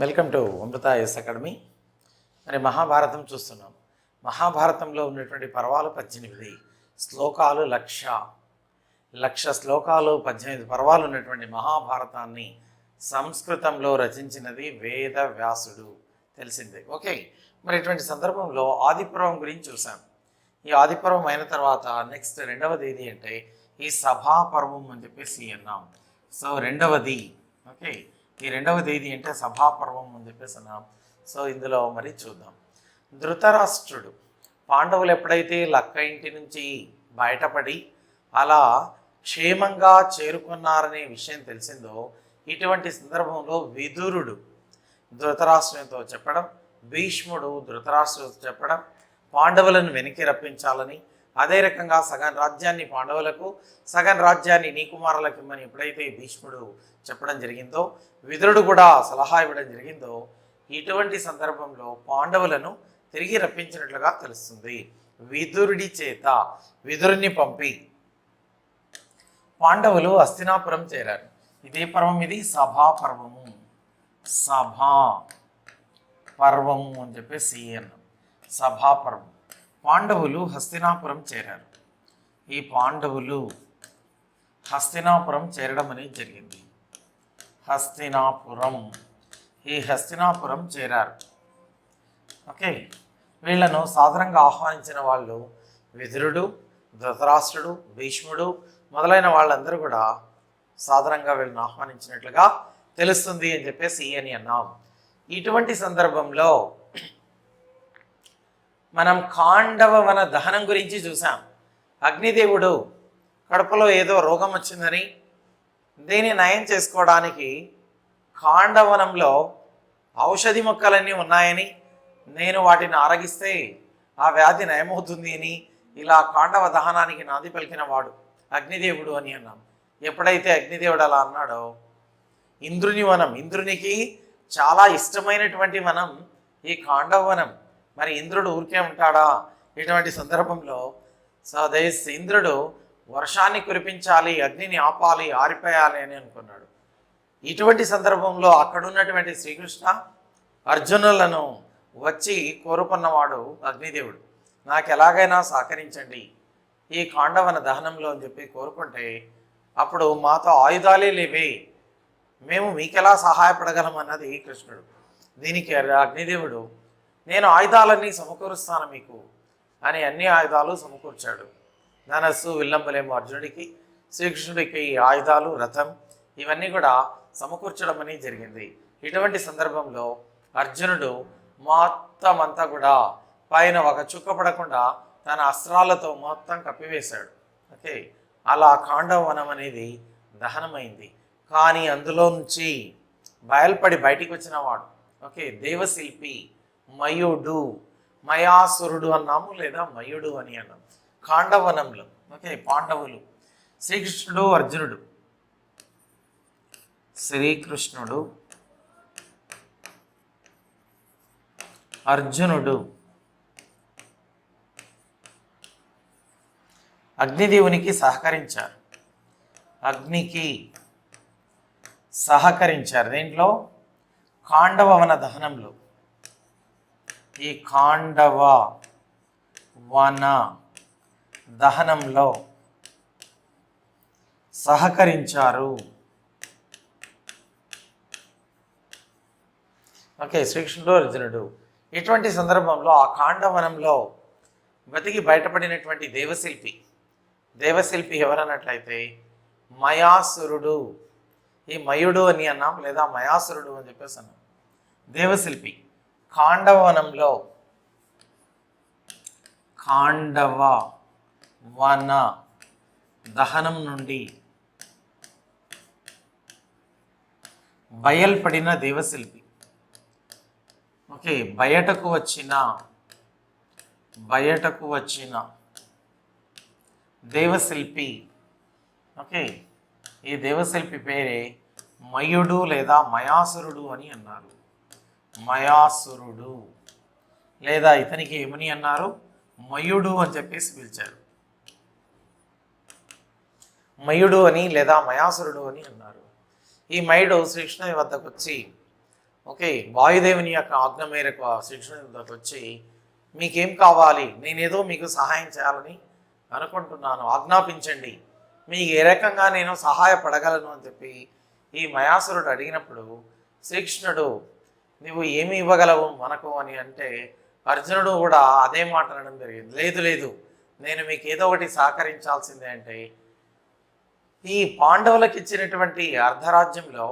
Welcome to Amrita S academy. మరి మహాభారతం చూస్తున్నాం. మహాభారతంలో ఉన్నటువంటి పర్వాలు 18 శ్లోకాలు, లక్ష శ్లోకాలు, 18 పర్వాలు ఉన్నటువంటి మహాభారతాన్ని సంస్కృతంలో రచించినది వేద వ్యాసుడు, తెలిసిందే. ఓకే, మరి ఇటువంటి సందర్భంలో ఆదిపర్వం గురించి చూసాం. ఈ ఆదిపర్వం అయిన తర్వాత నెక్స్ట్ రెండవది ఏది అంటే ఈ సభాపర్వం అని చెప్పేసి అన్నాం. సో రెండవది, ఓకే, ఈ రెండవది ఏది అంటే సభాపర్వం అని చెప్పేసి అన్నాం. సో ఇందులో మరి చూద్దాం. ధృతరాష్ట్రుడు పాండవులు ఎప్పుడైతే లక్క ఇంటి నుంచి బయటపడి అలా క్షేమంగా చేరుకున్నారనే విషయం తెలిసిందో, ఇటువంటి సందర్భంలో విదురుడు ధృతరాష్ట్రునితో చెప్పడం, భీష్ముడు ధృతరాష్ట్రుడితో చెప్పడం, పాండవులను వెనక్కి రప్పించాలని, అదే రకంగా సగం రాజ్యాన్ని పాండవులకు, సగం రాజ్యాన్ని నీ కుమారులకు ఇమ్మని ఎప్పుడైతే భీష్ముడు చెప్పడం జరిగిందో, విదురుడు కూడా సలహా ఇవ్వడం జరిగిందో, ఇటువంటి సందర్భంలో పాండవులను తిరిగి రప్పించినట్లుగా తెలుస్తుంది. విదురుడి చేత విదురుని పంపి పాండవులు హస్తినాపురం చేరారు. ఇదే పర్వం, ఇది సభాపర్వము. సభా పర్వము అని చెప్పేసి అన్నాం. సభాపర్వం. పాండవులు హస్తినాపురం చేరారు. ఈ పాండవులు హస్తినాపురం చేరడం అనేది జరిగింది. హస్తినాపురం, ఈ హస్తినాపురం చేరారు. ఓకే, వీళ్లను సాధారణంగా ఆహ్వానించిన వాళ్ళు విదురుడు, ధృతరాష్ట్రుడు, భీష్ముడు మొదలైన వాళ్ళందరూ కూడా సాధారణంగా వీళ్ళని ఆహ్వానించినట్లుగా తెలుస్తుంది అని చెప్పేసి అని అన్నాం. ఇటువంటి సందర్భంలో మనం ఖాండవ వన దహనం గురించి చూసాం. అగ్నిదేవుడు కడుపులో ఏదో రోగం వచ్చిందని దీన్ని నయం చేసుకోవడానికి ఖాండవనంలో ఔషధి మొక్కలన్నీ ఉన్నాయని, నేను వాటిని ఆరగిస్తే ఆ వ్యాధి నయమవుతుంది అని ఇలా ఖాండవ దహనానికి నాంది పలికిన వాడు అగ్నిదేవుడు అని అన్నాం. ఎప్పుడైతే అగ్నిదేవుడు అలా అన్నాడో, ఇంద్రుని వనం, ఇంద్రునికి చాలా ఇష్టమైనటువంటి వనం ఈ ఖాండవ వనం. మరి ఇంద్రుడు ఊరికే ఉంటాడా? ఇటువంటి సందర్భంలో ఇంద్రుడు వర్షాన్ని కురిపించాలి, అగ్నిని ఆపాలి, ఆరిపోయాలి అని అనుకున్నాడు. ఇటువంటి సందర్భంలో అక్కడున్నటువంటి శ్రీకృష్ణ అర్జునులను వచ్చి కోరుకున్నవాడు అగ్నిదేవుడు. నాకు ఎలాగైనా సహకరించండి ఈ ఖాండవన దహనంలో అని చెప్పి కోరుకుంటే, అప్పుడు మాతో ఆయుధాలే లేవే, మేము మీకెలా సహాయపడగలం అన్నది కృష్ణుడు. దీనికి అగ్నిదేవుడు, నేను ఆయుధాలన్నీ సమకూరుస్తాను మీకు అని అన్ని ఆయుధాలు సమకూర్చాడు. ధనస్సు, విల్లంబులేమో అర్జునుడికి, శ్రీకృష్ణుడికి ఆయుధాలు, రథం ఇవన్నీ కూడా సమకూర్చడం అనేది జరిగింది. ఇటువంటి సందర్భంలో అర్జునుడు మొత్తం అంతా కూడా పైన ఒక చుక్క పడకుండా తన అస్త్రాలతో మొత్తం కప్పివేశాడు. ఓకే, అలా ఖాండవ వనం అనేది దహనమైంది. కానీ అందులో నుంచి బయలుపడి బయటికి వచ్చిన వాడు, ఓకే, దేవశిల్పి మయుడు, మయాసురుడు అన్నాము లేదా మయుడు అని అన్నాము. ఖాండవనంలో, ఓకే, పాండవులు, శ్రీకృష్ణుడు, అర్జునుడు, శ్రీకృష్ణుడు, అర్జునుడు అగ్నిదేవునికి సహకరించారు. అగ్నికి సహకరించారు దేంట్లో? ఖాండవ వన దహనంలో. ఈ ఖాండవ వన దహనంలో సహకరించారు. ఓకే, శ్రీకృష్ణుడు, అర్జునుడు. ఇటువంటి సందర్భంలో ఆ ఖాండవనంలో బతికి బయటపడినటువంటి దేవశిల్పి ఎవరన్నట్లయితే మయాసురుడు. ఈ మయుడు అని అన్నాం లేదా మయాసురుడు అని చెప్పేసి అన్నాం. దేవశిల్పి ఖాండవనంలో, ఖాండవ వన దహనం నుండి బయల్పడిన దేవశిల్పి. ఓకే, బయటకు వచ్చిన దేవశిల్పి. ఓకే, ఈ దేవశిల్పి పేరే మయుడు లేదా మయాసురుడు అని అన్నారు. మయాసురుడు లేదా ఇతనికి ఏమని అన్నారు? మయుడు అని చెప్పేసి పిలిచారు. మయుడు అని లేదా మయాసురుడు అని అన్నారు. ఈ మయుడు శ్రీకృష్ణుని వద్దకు వచ్చి ఓకే, వాయుదేవుని యొక్క ఆజ్ఞ మేరకు ఆ శ్రీకృష్ణుడికి వచ్చి మీకేం కావాలి, నేనేదో మీకు సహాయం చేయాలని అనుకుంటున్నాను, ఆజ్ఞాపించండి, మీకు ఏ రకంగా నేను సహాయపడగలను అని చెప్పి ఈ మయాసురుడు అడిగినప్పుడు శ్రీకృష్ణుడు నువ్వు ఏమి ఇవ్వగలవు మనకు అని అంటే అర్జునుడు కూడా అదే మాట అనడం జరిగింది. లేదు లేదు, నేను మీకు ఏదో ఒకటి సహకరించాల్సిందే అంటే ఈ పాండవులకు ఇచ్చినటువంటి అర్ధరాజ్యంలో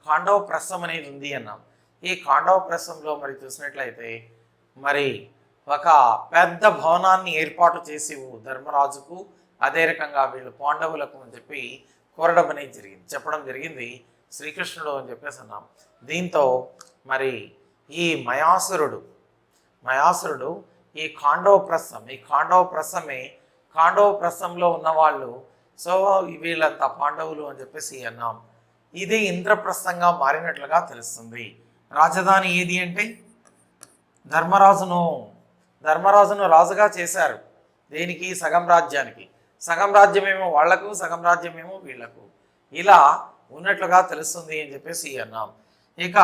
ఖాండవ ప్రస్థం అనేది ఉంది అన్నాం. ఈ ఖాండవ ప్రస్థంలో మరి చూసినట్లయితే మరి ఒక పెద్ద భవనాన్ని ఏర్పాటు చేసి ధర్మరాజుకు అదే రకంగా వీళ్ళు పాండవులకు అని చెప్పి కోరడం అనేది జరిగింది, చెప్పడం జరిగింది శ్రీకృష్ణుడు అని చెప్పేసి అన్నాం. దీంతో మరి ఈ మయాసురుడు ఈ ఖాండవ ప్రస్థమే ఖాండవ ప్రస్థంలో ఉన్నవాళ్ళు, సో వీళ్ళంతా పాండవులు అని చెప్పేసి అన్నాం. ఇది ఇంద్రప్రస్థంగా మారినట్లుగా తెలుస్తుంది. రాజధాని ఏది అంటే ధర్మరాజును రాజుగా చేశారు. దేనికి? సగం రాజ్యానికి. సగం రాజ్యమేమో వాళ్లకు, సగం రాజ్యమేమో వీళ్లకు, ఇలా ఉన్నట్లుగా తెలుస్తుంది అని చెప్పేసి అన్నాం. ఇక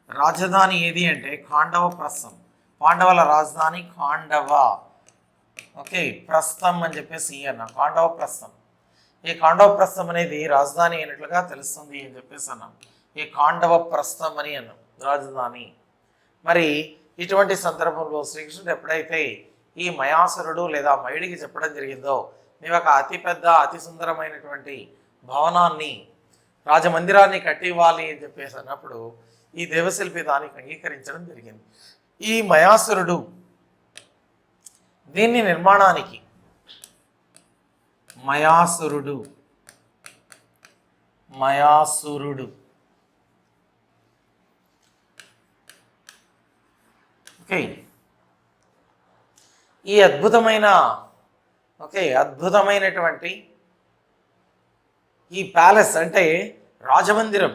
రాజధాని ఏది అంటే ఖాండవ ప్రస్థం. పాండవుల రాజధాని ఖాండవ, ఓకే, ప్రస్థం అని చెప్పేసి అన్నాం. ఖాండవ ప్రస్థం, ఈ ఖాండవ ప్రస్థం అనేది రాజధాని అయినట్లుగా తెలుస్తుంది అని చెప్పేసి అన్నాం. ఈ ఖాండవ ప్రస్థం అని అన్నాం రాజధాని. మరి ఇటువంటి సందర్భంలో శ్రీకృష్ణుడు ఎప్పుడైతే ఈ మయాసురుడు లేదా మయుడికి చెప్పడం జరిగిందో, నీవు ఒక అతిపెద్ద అతి సుందరమైనటువంటి భవనాన్ని, రాజమందిరాన్ని కట్టి ఇవ్వాలి అని చెప్పేసి అన్నప్పుడు ఈ దేవశిల్పి దానికి అంగీకరించడం జరిగింది. ఈ మయాసురుడు దీన్ని నిర్మాణానికి మయాసురుడు ఓకే, ఈ అద్భుతమైనటువంటి ఈ ప్యాలెస్ అంటే రాజమందిరం,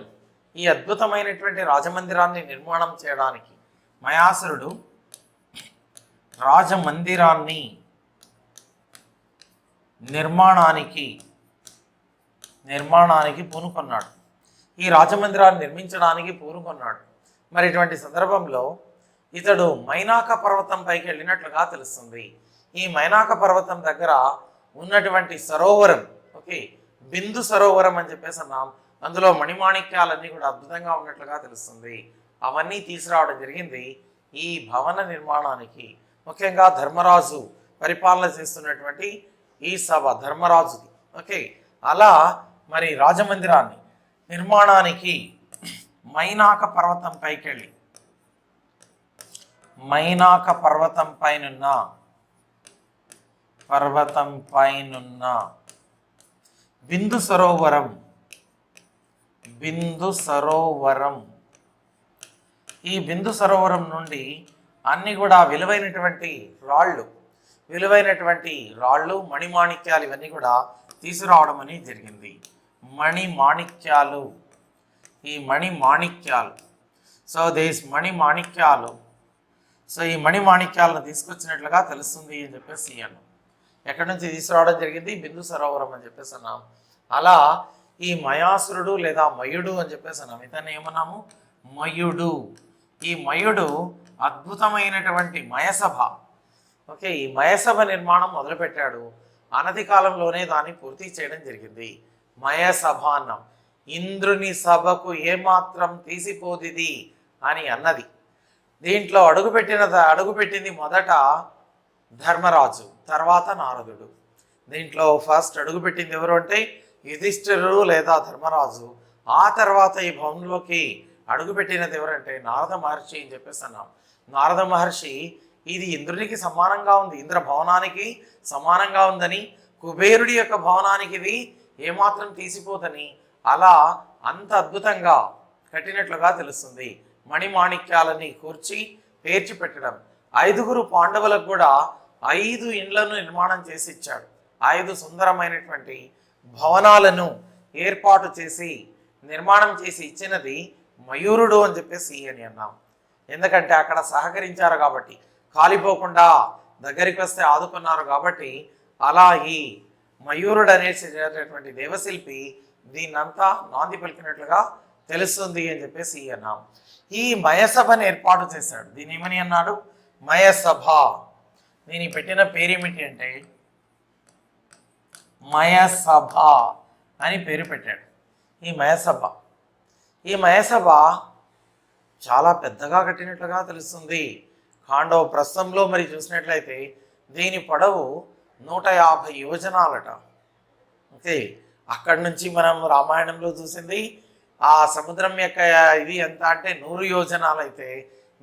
ఈ అద్భుతమైనటువంటి రాజమందిరాన్ని నిర్మాణం చేయడానికి మయాసురుడు రాజమందిరాన్ని నిర్మాణానికి పూనుకున్నాడు. ఈ రాజమందిరాన్ని నిర్మించడానికి పూనుకున్నాడు. మరి ఇటువంటి సందర్భంలో ఇతడు మైనాక పర్వతం పైకి వెళ్ళినట్లుగా తెలుస్తుంది. ఈ మైనాక పర్వతం దగ్గర ఉన్నటువంటి సరోవరం, ఓకే, బిందు సరోవరం అని చెప్పేసి అన్నాం. అందులో మణిమాణిక్యాలన్నీ కూడా అద్భుతంగా ఉన్నట్లుగా తెలుస్తుంది. అవన్నీ తీసుకురావడం జరిగింది ఈ భవన నిర్మాణానికి. ముఖ్యంగా ధర్మరాజు పరిపాలన చేస్తున్నటువంటి ఈ సభ ధర్మరాజుది. ఓకే, అలా మరి రాజమందిరాన్ని నిర్మాణానికి మైనాక పర్వతం పైకెళ్ళి మైనాక పర్వతం పైనున్న బిందు సరోవరం ఈ బిందు సరోవరం నుండి అన్ని కూడా విలువైనటువంటి రాళ్ళు మణిమాణిక్యాలు ఇవన్నీ కూడా తీసుకురావడం అనేది జరిగింది. మణిమాణిక్యాలు, ఈ మణిమాణిక్యాలు, ఈ మణిమాణిక్యాలను తీసుకొచ్చినట్లుగా తెలుస్తుంది అని చెప్పేసి అన్నాం. ఎక్కడి నుంచి తీసుకురావడం జరిగింది? బిందు సరోవరం అని చెప్పేసి అన్నాం. అలా ఈ మయాసురుడు లేదా మయుడు అని చెప్పేసి అన్నాం. ఇతన్ని ఏమన్నాము? మయుడు. ఈ మయుడు అద్భుతమైనటువంటి మయసభ, ఓకే, ఈ మయసభ నిర్మాణం మొదలుపెట్టాడు. అనతి కాలంలోనే దాన్ని పూర్తి చేయడం జరిగింది. మయసభ అన్నాం. ఇంద్రుని సభకు ఏమాత్రం తీసిపోదిది అని అన్నది. దీంట్లో అడుగుపెట్టింది మొదట ధర్మరాజు, తర్వాత నారదుడు. దీంట్లో ఫస్ట్ అడుగుపెట్టింది ఎవరు అంటే యుధిష్ఠిరుడు లేదా ధర్మరాజు. ఆ తర్వాత ఈ భవనంలోకి అడుగుపెట్టినది ఎవరంటే నారద మహర్షి అని చెప్పేసి అన్నాం. నారద మహర్షి ఇది ఇంద్రునికి సమానంగా ఉంది, ఇంద్ర భవనానికి సమానంగా ఉందని, కుబేరుడి యొక్క భవనానికి ఇది ఏమాత్రం తీసిపోదని అలా అంత అద్భుతంగా కట్టినట్లుగా తెలుస్తుంది. మణిమాణిక్యాలని కూర్చి పేర్చి పెట్టడం. 5 పాండవులకు కూడా 5 ఇండ్లను నిర్మాణం చేసి ఇచ్చాడు. 5 సుందరమైనటువంటి భవనాలను ఏర్పాటు చేసి నిర్మాణం చేసి ఇచ్చినది మయూరుడు అని చెప్పేసి అని అన్నాం. ఎందుకంటే అక్కడ సహకరించారు కాబట్టి, కాలిపోకుండా దగ్గరికి వస్తే ఆదుకున్నారు కాబట్టి, అలా ఈ మయూరుడు అనేటువంటి దేవశిల్పి దీన్నంతా నాంది పలికినట్లుగా తెలుస్తుంది అని చెప్పేసి అన్నాం. ఈ మయసభను ఏర్పాటు చేశాడు. దీని ఏమని అన్నాడు? మయసభ. దీనికి పెట్టిన పేరేమిటి అంటే మయసభ అని పేరు పెట్టాడు. ఈ మయసభ చాలా పెద్దగా కట్టినట్లుగా తెలుస్తుంది. ఖాండవ ప్రస్థంలో మరి చూసినట్లయితే దీని పొడవు 150 యోజనాలట. ఓకే, అక్కడి నుంచి మనం రామాయణంలో చూసింది ఆ సముద్రం యొక్క ఇది ఎంత అంటే 100 యోజనాలు అయితే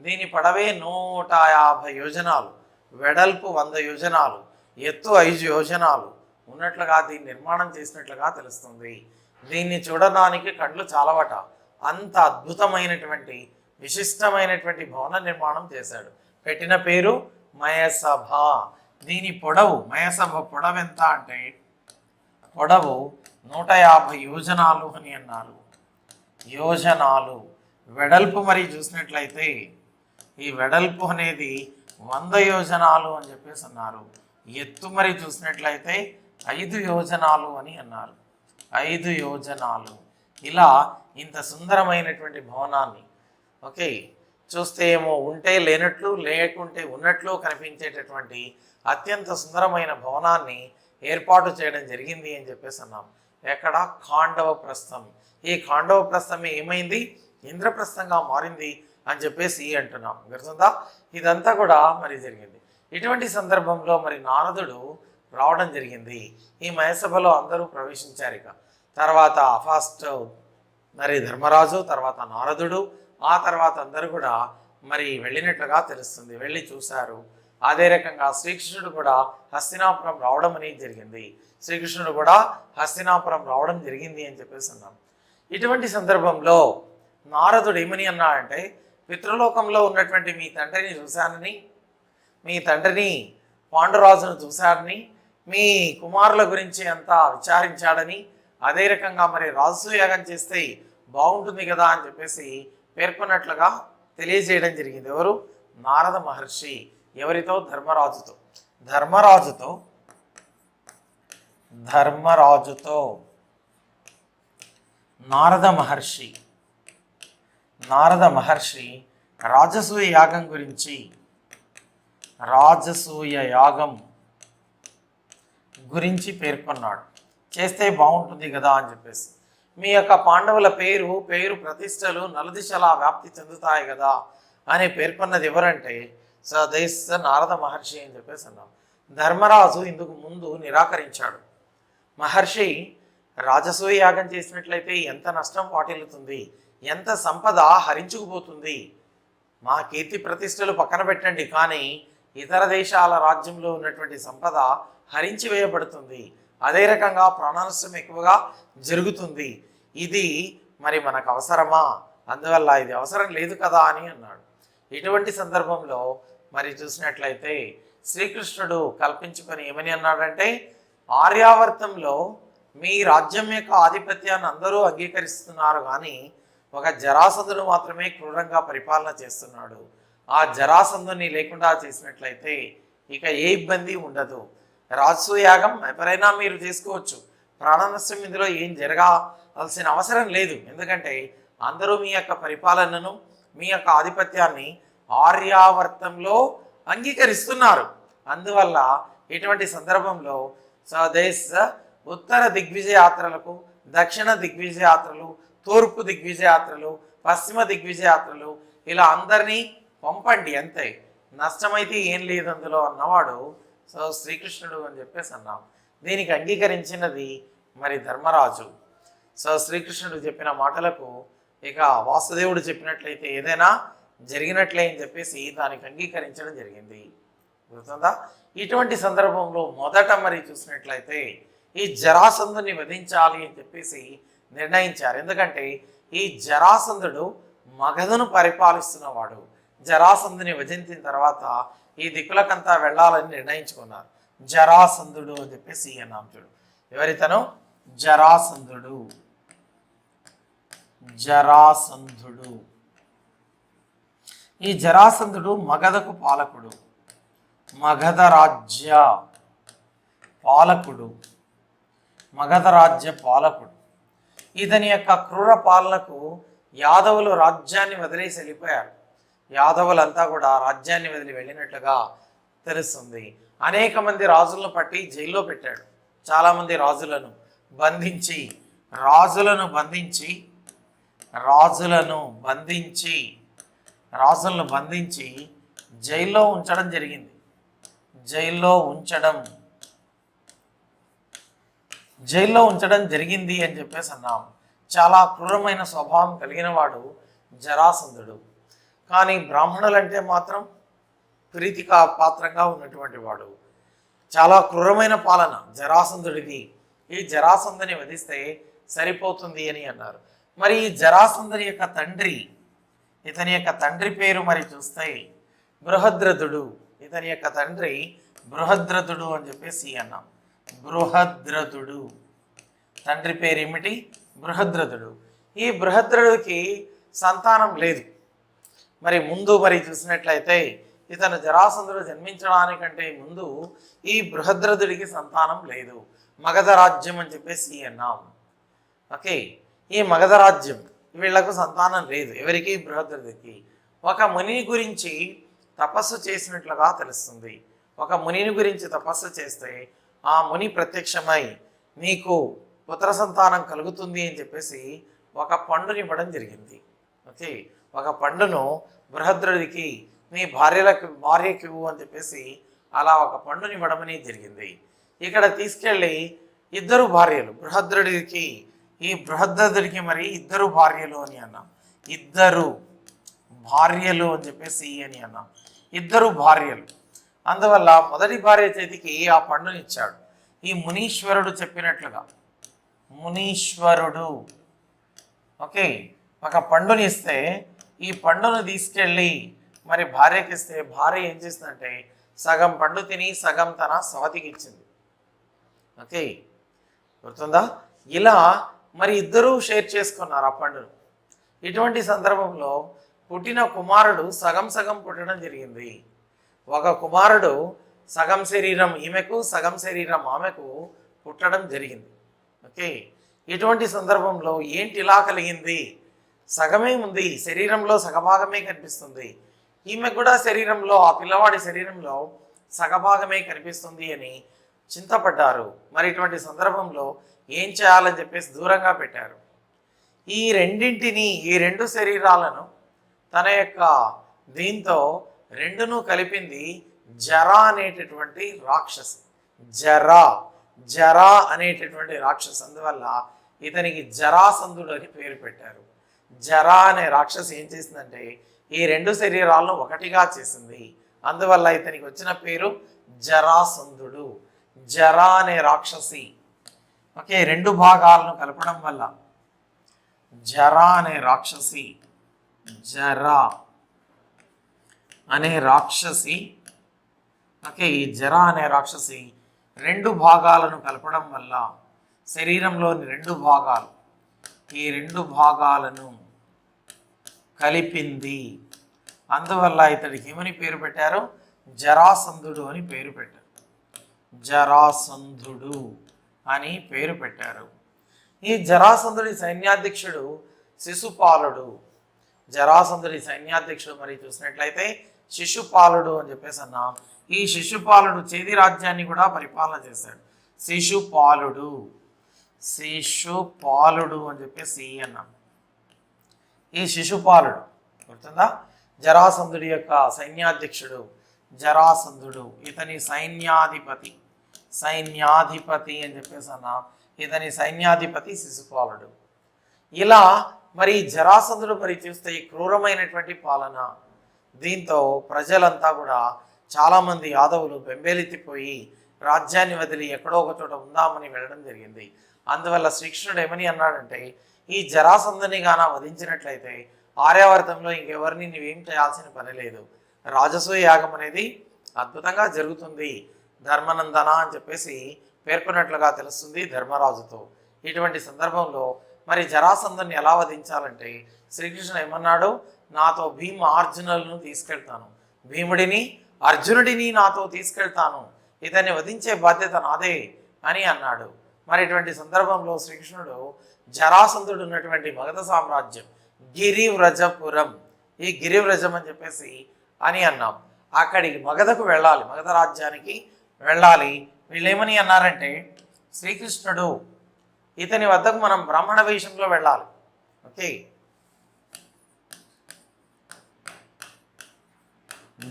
దీని పొడవే 150 యోజనాలు, వెడల్పు 100 యోజనాలు, ఎత్తు 5 యోజనాలు ఉన్నట్లుగా దీన్ని నిర్మాణం చేసినట్లుగా తెలుస్తుంది. దీన్ని చూడడానికి కళ్ళు చాలవట, అంత అద్భుతమైనటువంటి విశిష్టమైనటువంటి భవన నిర్మాణం చేశాడు. పెట్టిన పేరు మయసభ. దీని పొడవు, మయసభ పొడవు ఎంత అంటే పొడవు 150 యోజనాలు అని అన్నారు. యోజనాలు. వెడల్పు మరి చూసినట్లయితే ఈ వెడల్పు అనేది 100 యోజనాలు అని చెప్పేసి అన్నారు. ఎత్తు మరి చూసినట్లయితే 5 యోజనాలు అని అన్నారు. 5 యోజనాలు. ఇలా ఇంత సుందరమైనటువంటి భవనాన్ని, ఓకే, చూస్తే ఏమో ఉంటే లేనట్లు, లేకుంటే ఉన్నట్లు కనిపించేటటువంటి అత్యంత సుందరమైన భవనాన్ని ఏర్పాటు చేయడం జరిగింది అని చెప్పేసి అన్నాం. ఎక్కడ? ఖాండవ ప్రస్థం. ఈ ఖాండవ ప్రస్థమే ఏమైంది? ఇంద్రప్రస్థంగా మారింది అని చెప్పేసి అంటున్నాం. గుర్తుందా? ఇదంతా కూడా మరి జరిగింది. ఇటువంటి సందర్భంలో మరి నారదుడు రావడం జరిగింది. ఈ మయసభలో అందరూ ప్రవేశించారు. ఇక తర్వాత ఫస్ట్ మరి ధర్మరాజు, తర్వాత నారదుడు, ఆ తర్వాత అందరూ కూడా మరి వెళ్ళినట్లుగా తెలుస్తుంది. వెళ్ళి చూశారు. అదే రకంగా శ్రీకృష్ణుడు కూడా హస్తినాపురం రావడం అనేది జరిగింది. శ్రీకృష్ణుడు కూడా హస్తినాపురం రావడం జరిగింది అని చెప్పేసి అన్నాం. ఇటువంటి సందర్భంలో నారదుడు ఏమని అన్నాడంటే, పితృలోకంలో ఉన్నటువంటి మీ తండ్రిని చూశానని, మీ తండ్రిని పాండురాజును చూశాడని, మీ కుమారుల గురించి అంతా విచారించాడని, అదే రకంగా మరి రాజసూయాగం చేస్తే బాగుంటుంది కదా అని చెప్పేసి పేర్కొన్నట్లుగా తెలియజేయడం జరిగింది. ఎవరు? నారద మహర్షి. ఎవరితో? ధర్మరాజుతో నారద మహర్షి రాజసూయ యాగం గురించి పేర్కొన్నాడు. చేస్తే బాగుంటుంది కదా అని చెప్పేసి. మీ యొక్క పాండవుల పేరు ప్రతిష్టలు నలుదిశలా వ్యాప్తి చెందుతాయి కదా అని పేర్కొన్నది ఎవరంటే సదేశ నారద మహర్షి అని చెప్పేసి అన్నాం. ధర్మరాజు ఇందుకు ముందు నిరాకరించాడు. మహర్షి రాజసూయ యాగం చేసినట్లయితే ఎంత నష్టం వాటిల్లుతుంది, ఎంత సంపద హరించుకుపోతుంది, మా కీర్తి ప్రతిష్టలు పక్కన పెట్టండి, కానీ ఇతర దేశాల రాజ్యంలో ఉన్నటువంటి సంపద హరించి వేయబడుతుంది, అదే రకంగా ప్రాణనష్టం ఎక్కువగా జరుగుతుంది, ఇది మరి మనకు అవసరమా? అందువల్ల ఇది అవసరం లేదు కదా అని అన్నాడు. ఇటువంటి సందర్భంలో మరి చూసినట్లయితే శ్రీకృష్ణుడు కల్పించుకొని ఏమని అన్నాడంటే, ఆర్యావర్తంలో మీ రాజ్యం యొక్క ఆధిపత్యాన్ని అందరూ అంగీకరిస్తున్నారు, కానీ ఒక జరాసంధుడు మాత్రమే క్రూరంగా పరిపాలన చేస్తున్నాడు. ఆ జరాసంధుని లేకుండా చేసినట్లయితే ఇక ఏ ఇబ్బంది ఉండదు. రాజసూయాగం ఎవరైనా మీరు చేసుకోవచ్చు, ప్రాణ నష్టం ఇందులో ఏం జరగాల్సిన అవసరం లేదు. ఎందుకంటే అందరూ మీ యొక్క పరిపాలనను, మీ యొక్క ఆధిపత్యాన్ని ఆర్యావర్తంలో అంగీకరిస్తున్నారు. అందువల్ల ఇటువంటి సందర్భంలో స్వదేశ ఉత్తర దిగ్విజయ యాత్రలకు, దక్షిణ దిగ్విజయ యాత్రలు, తూర్పు దిగ్విజయ యాత్రలు, పశ్చిమ దిగ్విజయ యాత్రలు, ఇలా అందరినీ పంపండి, అంతే, నష్టమైతే ఏం లేదు అందులో అన్నవాడు శ్రీకృష్ణుడు అని చెప్పేసి అన్నాం. దీనికి అంగీకరించినది మరి ధర్మరాజు. శ్రీకృష్ణుడు చెప్పిన మాటలకు ఇక వాసుదేవుడు చెప్పినట్లయితే ఏదైనా జరిగినట్లే అని చెప్పేసి దానికి అంగీకరించడం జరిగింది. గుర్తుందా? ఇటువంటి సందర్భంలో మొదట మరి చూసినట్లయితే ఈ జరాసంధుని వధించాలి అని చెప్పేసి నిర్ణయించారు. ఎందుకంటే ఈ జరాసంధుడు మగధను పరిపాలిస్తున్నవాడు. జరాసంధుని వధించిన తర్వాత ఈ దిక్కులకంతా వెళ్ళాలని నిర్ణయించుకున్నారు. జరాసంధుడు అని చెప్పేసి అన్నాం. చూడు, ఎవరితను? జరాసంధుడు. ఈ జరాసంధుడు మగధకు పాలకుడు, మగధ రాజ్య పాలకుడు. ఇతని యొక్క క్రూర పాలనకు యాదవులు రాజ్యాన్ని వదిలేసి వెళ్ళిపోయారు. యాదవులంతా కూడా రాజ్యాన్ని వదిలి వెళ్ళినట్లుగా తెలుస్తుంది. అనేక మంది రాజులను పట్టి జైల్లో పెట్టాడు. చాలామంది రాజులను బంధించి రాజులను బంధించి జైల్లో ఉంచడం జరిగింది. జైల్లో ఉంచడం జరిగింది అని చెప్పేసి అన్నాం. చాలా క్రూరమైన స్వభావం కలిగిన వాడు జరాసంధుడు. కానీ బ్రాహ్మణులంటే మాత్రం ప్రీతికా పాత్రంగా ఉన్నటువంటి వాడు. చాలా క్రూరమైన పాలన జరాసంధుడిది. ఈ జరాసంధుని వధిస్తే సరిపోతుంది అని అన్నారు. మరి ఈ జరాసంధుని యొక్క ఇతని యొక్క తండ్రి పేరు మరి చూస్తే బృహద్రథుడు. ఇతని యొక్క తండ్రి బృహద్రథుడు అని చెప్పేసి అన్నాం. బృహద్రథుడు తండ్రి పేరు ఏమిటి? బృహద్రథుడు. ఈ బృహద్రథుడికి సంతానం లేదు. మరి ముందు మరి చూసినట్లయితే ఇతను జరాసంధుడు జన్మించడానికంటే ముందు ఈ బృహద్రథుడికి సంతానం లేదు. మగధ రాజ్యం అని చెప్పేసి అన్నాం. ఓకే, ఈ మగధ రాజ్యం వీళ్లకు సంతానం లేదు. ఎవరికి? బృహద్రథుడికి. ఒక ముని గురించి తపస్సు చేసినట్లుగా తెలుస్తుంది. ఒక మునిని గురించి తపస్సు చేస్తే ఆ ముని ప్రత్యక్షమై నీకు పుత్ర సంతానం కలుగుతుంది అని చెప్పేసి ఒక పండునివ్వడం జరిగింది. ఓకే, ఒక పండును బృహద్రథుడికి నీ భార్యకి అని చెప్పేసి అలా ఒక పండునివ్వడం అనేది జరిగింది. ఇక్కడ తీసుకెళ్ళి ఇద్దరు భార్యలు బృహద్రథుడికి మరి ఇద్దరు భార్యలు అని అన్నాం. ఇద్దరు భార్యలు అని చెప్పేసి అని అన్నాం. ఇద్దరు భార్యలు. అందువల్ల మొదటి భార్య చేతికి ఆ పండునిచ్చాడు. ఈ మునీశ్వరుడు చెప్పినట్లుగా ఓకే, ఒక పండుని ఇస్తే ఈ పండును తీసుకెళ్ళి మరి భార్యకి ఇస్తే భార్య ఏం చేసిందంటే సగం పండు తిని సగం తన స్వాతికి ఇచ్చింది. ఓకే, గుర్తుందా? ఇలా మరి ఇద్దరూ షేర్ చేసుకున్నారు ఆ పండును. ఇటువంటి సందర్భంలో పుట్టిన కుమారుడు సగం పుట్టడం జరిగింది. ఒక కుమారుడు సగం శరీరం ఈమెకు సగం శరీరం ఆమెకు పుట్టడం జరిగింది. ఓకే, ఇటువంటి సందర్భంలో ఏంటి ఇలా కలిగింది? సగమే ఉంది, శరీరంలో సగభాగమే కనిపిస్తుంది. ఈమె కూడా శరీరంలో, ఆ పిల్లవాడి శరీరంలో సగభాగమే కనిపిస్తుంది అని చింతపడ్డారు. మరి ఇటువంటి సందర్భంలో ఏం చేయాలని చెప్పేసి దూరంగా పెట్టారు. ఈ రెండు శరీరాలను తన యొక్క దీంతో రెండును కలిపింది జరా అనేటటువంటి రాక్షసి. జరా అనేటటువంటి రాక్షసి. అందువల్ల ఇతనికి జరాసంధుడు అని పేరు పెట్టారు. జరా అనే రాక్షసి ఏం చేసిందంటే ఈ రెండు శరీరాలను ఒకటిగా చేసింది. అందువల్ల ఇతనికి వచ్చిన పేరు జరాసంధుడు. జరా అనే రాక్షసి. ఓకే, రెండు భాగాలను కలపడం వల్ల జరా అనే రాక్షసి ఓకే, ఈ జరా అనే రాక్షసి రెండు భాగాలను కలపడం వల్ల శరీరంలోని ఈ రెండు భాగాలను కలిపింది. అందువల్ల ఇతడికి ఏమని పేరు పెట్టారు? జరాసంధుడు అని పేరు పెట్టారు. జరాసంధుడు అని పేరు పెట్టారు. ఈ జరాసంధుడి సైన్యాధ్యక్షుడు శిశుపాలుడు. జరాసంధుడి సైన్యాధ్యక్షుడు మరి చూసినట్లయితే శిశుపాలుడు అని చెప్పేసి అన్నాం. ఈ శిశుపాలుడు చేది రాజ్యాన్ని కూడా పరిపాలన చేశాడు. శిశుపాలుడు అని చెప్పేసి అన్నాం. ఈ శిశుపాలుడు గుర్తుందా? జరాసంధుడి యొక్క సైన్యాధ్యక్షుడు జరాసంధుడు. ఇతని సైన్యాధిపతి అని చెప్పేసి అన్నాం. ఇతని సైన్యాధిపతి శిశుపాలుడు. ఇలా మరి జరాసంధుడు మరి చూస్తే ఈ క్రూరమైనటువంటి పాలన, దీంతో ప్రజలంతా కూడా చాలామంది యాదవులు బెంబేలెత్తిపోయి రాజ్యాన్ని వదిలి ఎక్కడో ఒక చోట ఉందామని వెళ్ళడం జరిగింది. అందువల్ల శ్రీకృష్ణుడు ఏమని అన్నాడంటే ఈ జరాసంధుని గాన వధించినట్లయితే ఆర్యావర్తంలో ఇంకెవరిని నువ్వేం చేయాల్సిన పని లేదు. రాజసూయ యాగం అనేది అద్భుతంగా జరుగుతుంది ధర్మనందన అని చెప్పేసి పేర్కొన్నట్లుగా తెలుస్తుంది ధర్మరాజుతో. ఇటువంటి సందర్భంలో మరి జరాసంధుని ఎలా వధించాలంటే శ్రీకృష్ణుడు ఏమన్నాడు? నాతో భీమ అర్జునులను తీసుకెళ్తాను, భీముడిని అర్జునుడిని నాతో తీసుకెళ్తాను, ఇతన్ని వధించే బాధ్యత నాదే అని అన్నాడు. మరి ఇటువంటి సందర్భంలో శ్రీకృష్ణుడు జరాసంధుడు ఉన్నటువంటి మగధ సామ్రాజ్యం గిరివ్రజపురం, ఈ గిరివ్రజం అని చెప్పేసి అని అన్నాం, అక్కడికి మగధకు వెళ్ళాలి, మగధ రాజ్యానికి వెళ్ళాలి. వీళ్ళు ఏమని అన్నారంటే శ్రీకృష్ణుడు ఇతని వద్దకు మనం బ్రాహ్మణ వేషంలో వెళ్ళాలి. ఓకే,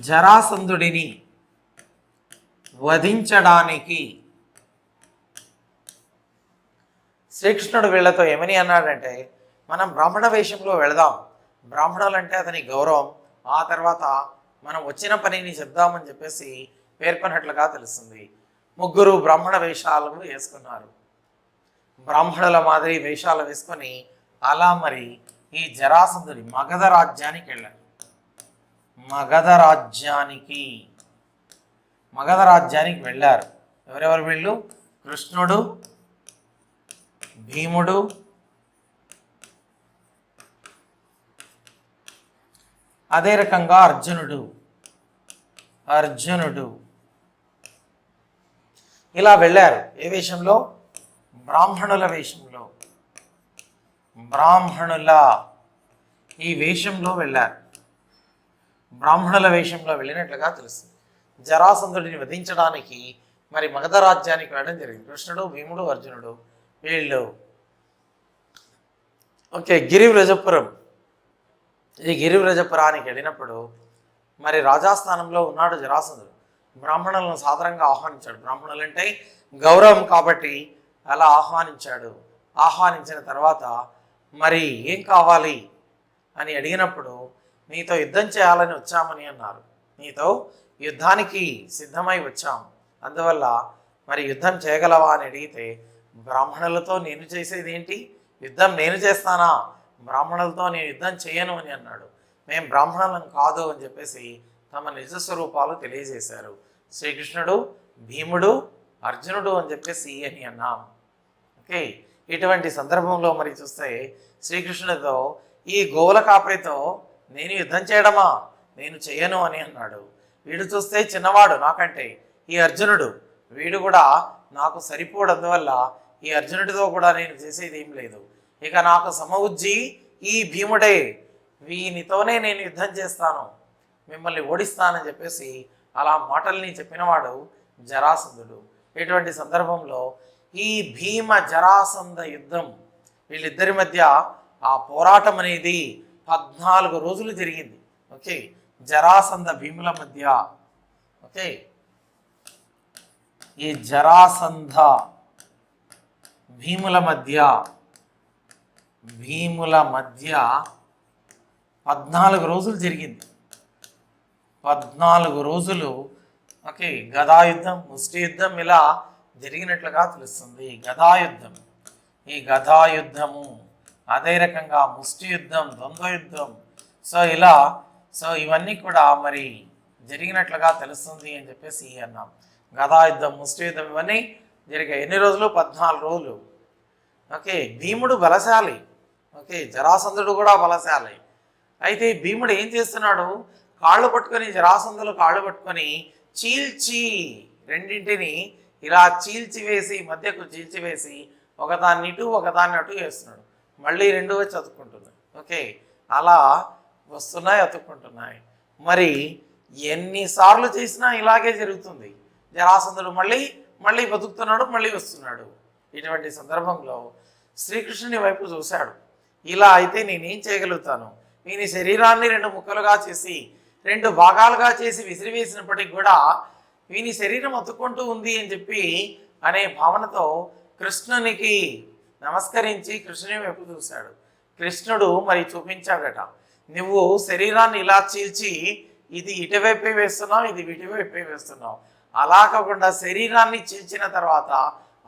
జరాసంధుడిని వధించడానికి శ్రీకృష్ణుడు వీళ్ళతో ఏమని అన్నాడంటే మనం బ్రాహ్మణ వేషంలో వెళదాం, బ్రాహ్మణులు అంటే అతని గౌరవం, ఆ తర్వాత మనం వచ్చిన పనిని చెప్దామని చెప్పేసి పేర్కొన్నట్లుగా తెలుస్తుంది. ముగ్గురు బ్రాహ్మణ వేషాలు వేసుకున్నారు, బ్రాహ్మణుల మాదిరి వేషాలు వేసుకొని అలా మరి ఈ జరాసంధుడి మగధ రాజ్యానికి వెళ్ళారు. మగధ రాజ్యానికి వెళ్ళారు. ఎవరెవరు వీళ్ళు? కృష్ణుడు, భీముడు, అదే రకంగా అర్జునుడు ఇలా వెళ్ళారు. ఏ వేషంలో? బ్రాహ్మణుల వేషంలో, బ్రాహ్మణుల ఈ వేషంలో వెళ్ళారు. బ్రాహ్మణుల వేషంలో వెళ్ళినట్లుగా తెలుస్తుంది. జరాసంధుడిని వధించడానికి మరి మగధ రాజ్యానికి వెళ్ళడం జరిగింది. కృష్ణుడు, భీముడు, అర్జునుడు వీళ్ళు. ఓకే, గిరివ్రజపురం. ఈ గిరివ్రజపురానికి వెళ్ళినప్పుడు మరి రాజాస్థానంలో ఉన్నాడు జరాసంధుడు. బ్రాహ్మణులను సాదరంగా ఆహ్వానించాడు. బ్రాహ్మణులు అంటే గౌరవం కాబట్టి అలా ఆహ్వానించాడు. ఆహ్వానించిన తర్వాత మరి ఏం కావాలి అని అడిగినప్పుడు నీతో యుద్ధం చేయాలని వచ్చామని అన్నారు. నీతో యుద్ధానికి సిద్ధమై వచ్చాం, అందువల్ల మరి యుద్ధం చేయగలవా అని అడిగితే బ్రాహ్మణులతో నేను చేసేది ఏంటి? యుద్ధం నేను చేస్తానా? బ్రాహ్మణులతో నేను యుద్ధం చేయను అని అన్నాడు. మేము బ్రాహ్మణులను కాదు అని చెప్పేసి తమ నిజస్వరూపాలు తెలియజేశారు. శ్రీకృష్ణుడు, భీముడు, అర్జునుడు అని చెప్పేసి అని అన్నాం. ఓకే, ఇటువంటి సందర్భంలో మరి చూస్తే శ్రీకృష్ణుడితో ఈ గోవుల కాపరితో నేను యుద్ధం చేయడమా? నేను చేయను అని అన్నాడు. వీడు చూస్తే చిన్నవాడు నాకంటే, ఈ అర్జునుడు వీడు కూడా నాకు సరిపోవడందువల్ల ఈ అర్జునుడితో కూడా నేను చేసేది ఏం లేదు. ఇక నాకు సమవుజ్జి ఈ భీముడే, వీనితోనే నేను యుద్ధం చేస్తాను, మిమ్మల్ని ఓడిస్తానని చెప్పేసి అలా మాటల్ని చెప్పినవాడు జరాసంధుడు. ఇటువంటి సందర్భంలో ఈ భీమ జరాసంధ యుద్ధం, వీళ్ళిద్దరి మధ్య ఆ పోరాటం అనేది 14 రోజులు జరిగింది. ఓకే, జరాసంధ భీముల మధ్య. ఓకే, ఈ జరాసంధ భీముల మధ్య 14 రోజులు జరిగింది. 14 రోజులు. ఓకే, గదాయుద్ధం, ముష్టి యుద్ధం ఇలా జరిగినట్లుగా తెలుస్తుంది. గదాయుద్ధం, ఈ గదాయుద్ధము, అదే రకంగా ముష్టి యుద్ధం, ద్వంద్వ యుద్ధం, సో ఇవన్నీ కూడా మరి జరిగినట్లుగా తెలుస్తుంది అని చెప్పేసి అన్నాం. గదాయుద్ధం, ముష్టి యుద్ధం ఇవన్నీ జరిగాయి. ఎన్ని రోజులు? 14 రోజులు. ఓకే, భీముడు బలశాలి. ఓకే, జరాసంధుడు కూడా బలశాలి. అయితే భీముడు ఏం చేస్తున్నాడు? కాళ్ళు పట్టుకొని, జరాసంధులు కాళ్ళు పట్టుకొని చీల్చి, రెండింటిని ఇలా చీల్చివేసి, మధ్యకు చీల్చివేసి ఒకదాన్ని ఇటు ఒకదాన్ని అటు వేస్తున్నాడు. మళ్ళీ రెండు వచ్చి అతుక్కుంటుంది. ఓకే, అలా వస్తున్నాయి, అతుక్కుంటున్నాయి. మరి ఎన్నిసార్లు చేసినా ఇలాగే జరుగుతుంది. జరాసంధుడు మళ్ళీ బతుకుతున్నాడు, మళ్ళీ వస్తున్నాడు. ఇటువంటి సందర్భంలో శ్రీకృష్ణుని వైపు చూశాడు. ఇలా అయితే నేనేం చేయగలుగుతాను? వీని శరీరాన్ని 2 ముక్కలుగా చేసి, 2 భాగాలుగా చేసి విసిరివేసినప్పటికీ కూడా వీని శరీరం అతుక్కుంటూ ఉంది అని చెప్పి అనే భావనతో కృష్ణునికి నమస్కరించి కృష్ణుని వైపు చూశాడు. కృష్ణుడు మరి చూపించాడట, నువ్వు శరీరాన్ని ఇలా చీల్చి ఇది ఇటువైపే వేస్తున్నావు, ఇది ఇటువైపే వేస్తున్నావు. అలా కాకుండా శరీరాన్ని చీల్చిన తర్వాత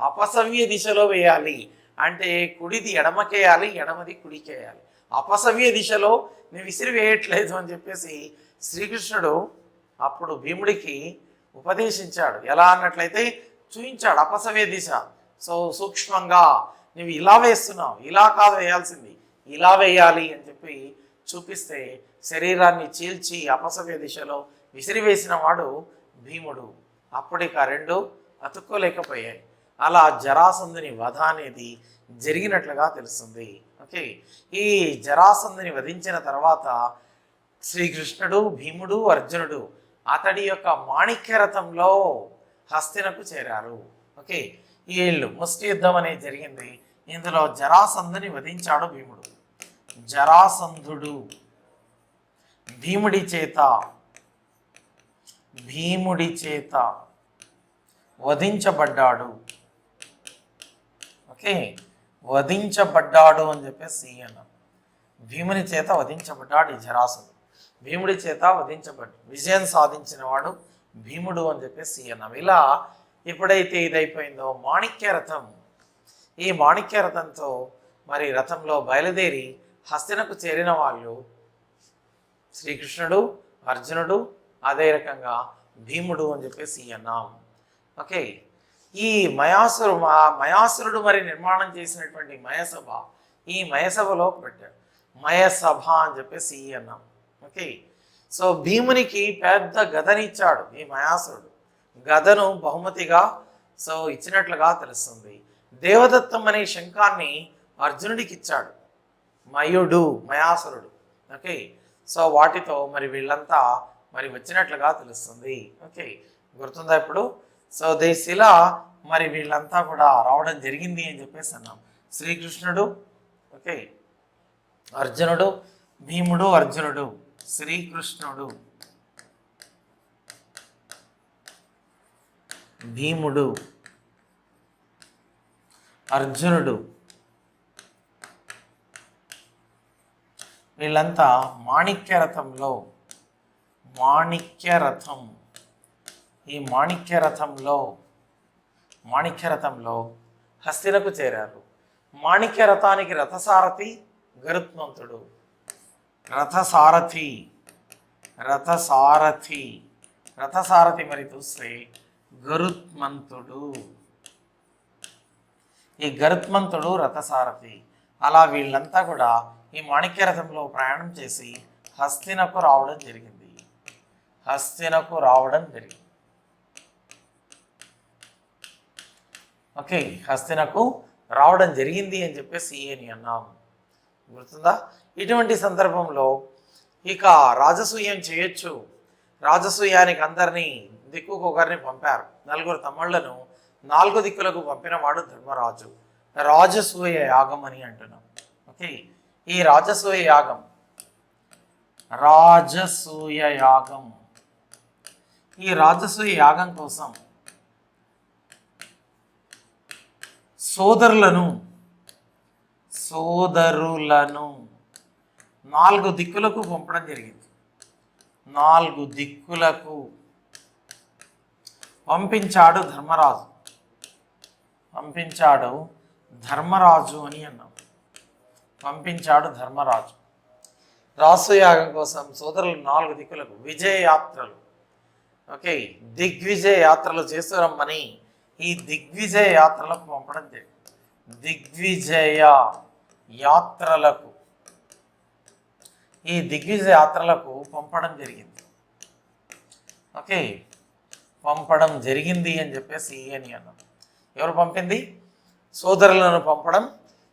అపసవ్య దిశలో వేయాలి. అంటే కుడిది ఎడమకేయాలి, ఎడమది కుడికేయాలి. అపసవ్య దిశలో నువ్వు విసిరి వేయట్లేదు అని చెప్పేసి శ్రీకృష్ణుడు అప్పుడు భీముడికి ఉపదేశించాడు. ఎలా అన్నట్లయితే చూపించాడు అపసవ్య దిశ. సో సూక్ష్మంగా నువ్వు ఇలా వేస్తున్నావు, ఇలా కాదు వేయాల్సింది, ఇలా వేయాలి అని చెప్పి చూపిస్తే శరీరాన్ని చీల్చి అపసవ్య దిశలో విసిరివేసిన వాడు భీముడు. అప్పటికి ఆ 2 అతుక్కోలేకపోయాయి. అలా జరాసంధుని వధ అనేది జరిగినట్లుగా తెలుస్తుంది. ఓకే, ఈ జరాసంధుని వధించిన తర్వాత శ్రీకృష్ణుడు, భీముడు, అర్జునుడు అతడి యొక్క మాణిక్య రథంలో హస్తినకు చేరారు. ఓకే, వీళ్ళు ముష్టి యుద్ధం అనేది జరిగింది. ఇందులో జరాసంధుని వధించాడు భీముడు. జరాసంధుడు భీముడి చేత వధించబడ్డాడు. ఓకే, వధించబడ్డాడు అని చెప్పేసి అన్నాం. భీముని చేత వధించబడ్డాడు ఈ జరాసంధుడు. భీముడి చేత విజయం సాధించిన వాడు భీముడు అని చెప్పేసి అన్నాం. ఇలా ఎప్పుడైతే ఇదైపోయిందో మాణిక్య రథం, ఈ మాణిక్య రథంతో మరి రథంలో బయలుదేరి హస్తినకు చేరిన వాళ్ళు శ్రీకృష్ణుడు, అర్జునుడు, అదే రకంగా భీముడు అని చెప్పేసి అన్నాం. ఓకే, ఈ మయాసురుడు మరి నిర్మాణం చేసినటువంటి మయసభ, ఈ మయసభలో పెట్టాడు. మయసభ అని చెప్పేసి అన్నాం. ఓకే, సో భీమునికి పెద్ద గదనిచ్చాడు ఈ మయాసురుడు. గదను బహుమతిగా సో ఇచ్చినట్లుగా తెలుస్తుంది. దేవదత్తం అనే శంఖాన్ని అర్జునుడికి ఇచ్చాడు మయాసురుడు. ఓకే, సో వాటితో మరి వీళ్ళంతా మరి వచ్చినట్లుగా తెలుస్తుంది. ఓకే, గుర్తుందా ఇప్పుడు? సో ఇలా మరి వీళ్ళంతా కూడా రావడం జరిగింది అని చెప్పేసి అన్నాం. శ్రీకృష్ణుడు, ఓకే, అర్జునుడు, భీముడు, అర్జునుడు, శ్రీకృష్ణుడు, భీముడు, అర్జునుడు వీళ్ళంతా మాణిక్య రథంలో ఈ మాణిక్య రథంలో హస్తినకు చేరారు. మాణిక్య రథానికి రథసారథి గరుత్మంతుడు. రథసారథి మరి చూస్తే గరుత్మంతుడు. ఈ గరుత్మంతుడు రథసారథి. అలా వీళ్ళంతా కూడా ఈ మాణిక్య రథంలో ప్రయాణం చేసి హస్తినకు రావడం జరిగింది. ఓకే, హస్తినకు రావడం జరిగింది అని చెప్పేసి అని అన్నాం. గుర్తుందా? ఇటువంటి సందర్భంలో ఇక రాజసూయం చేయొచ్చు. రాజసూయానికి అందరినీ దిక్కుకొకరిని పంపారు. 4 తమ్ముళ్లను 4 దిక్కులకు పంపిన వాడు ధర్మరాజు. రాజసూయ యాగం అని అంటున్నాం. ఓకే, ఈ రాజసూయ యాగం కోసం సోదరులను 4 దిక్కులకు పంపడం జరిగింది. 4 దిక్కులకు పంపించాడు ధర్మరాజు అని అన్నాం. రాజసూయాగం కోసం సోదరులు 4 దిక్కులకు విజయ యాత్రలు, ఓకే, దిగ్విజయ యాత్రలు చేస్తురమ్మని ఈ దిగ్విజయ యాత్రలకు పంపడం జరిగింది. ఈ దిగ్విజయ యాత్రలకు పంపడం జరిగింది. ఓకే, పంపడం జరిగింది అని చెప్పేసి అని అన్నాం. ఎవరు పంపింది? సోదరులను పంపడం.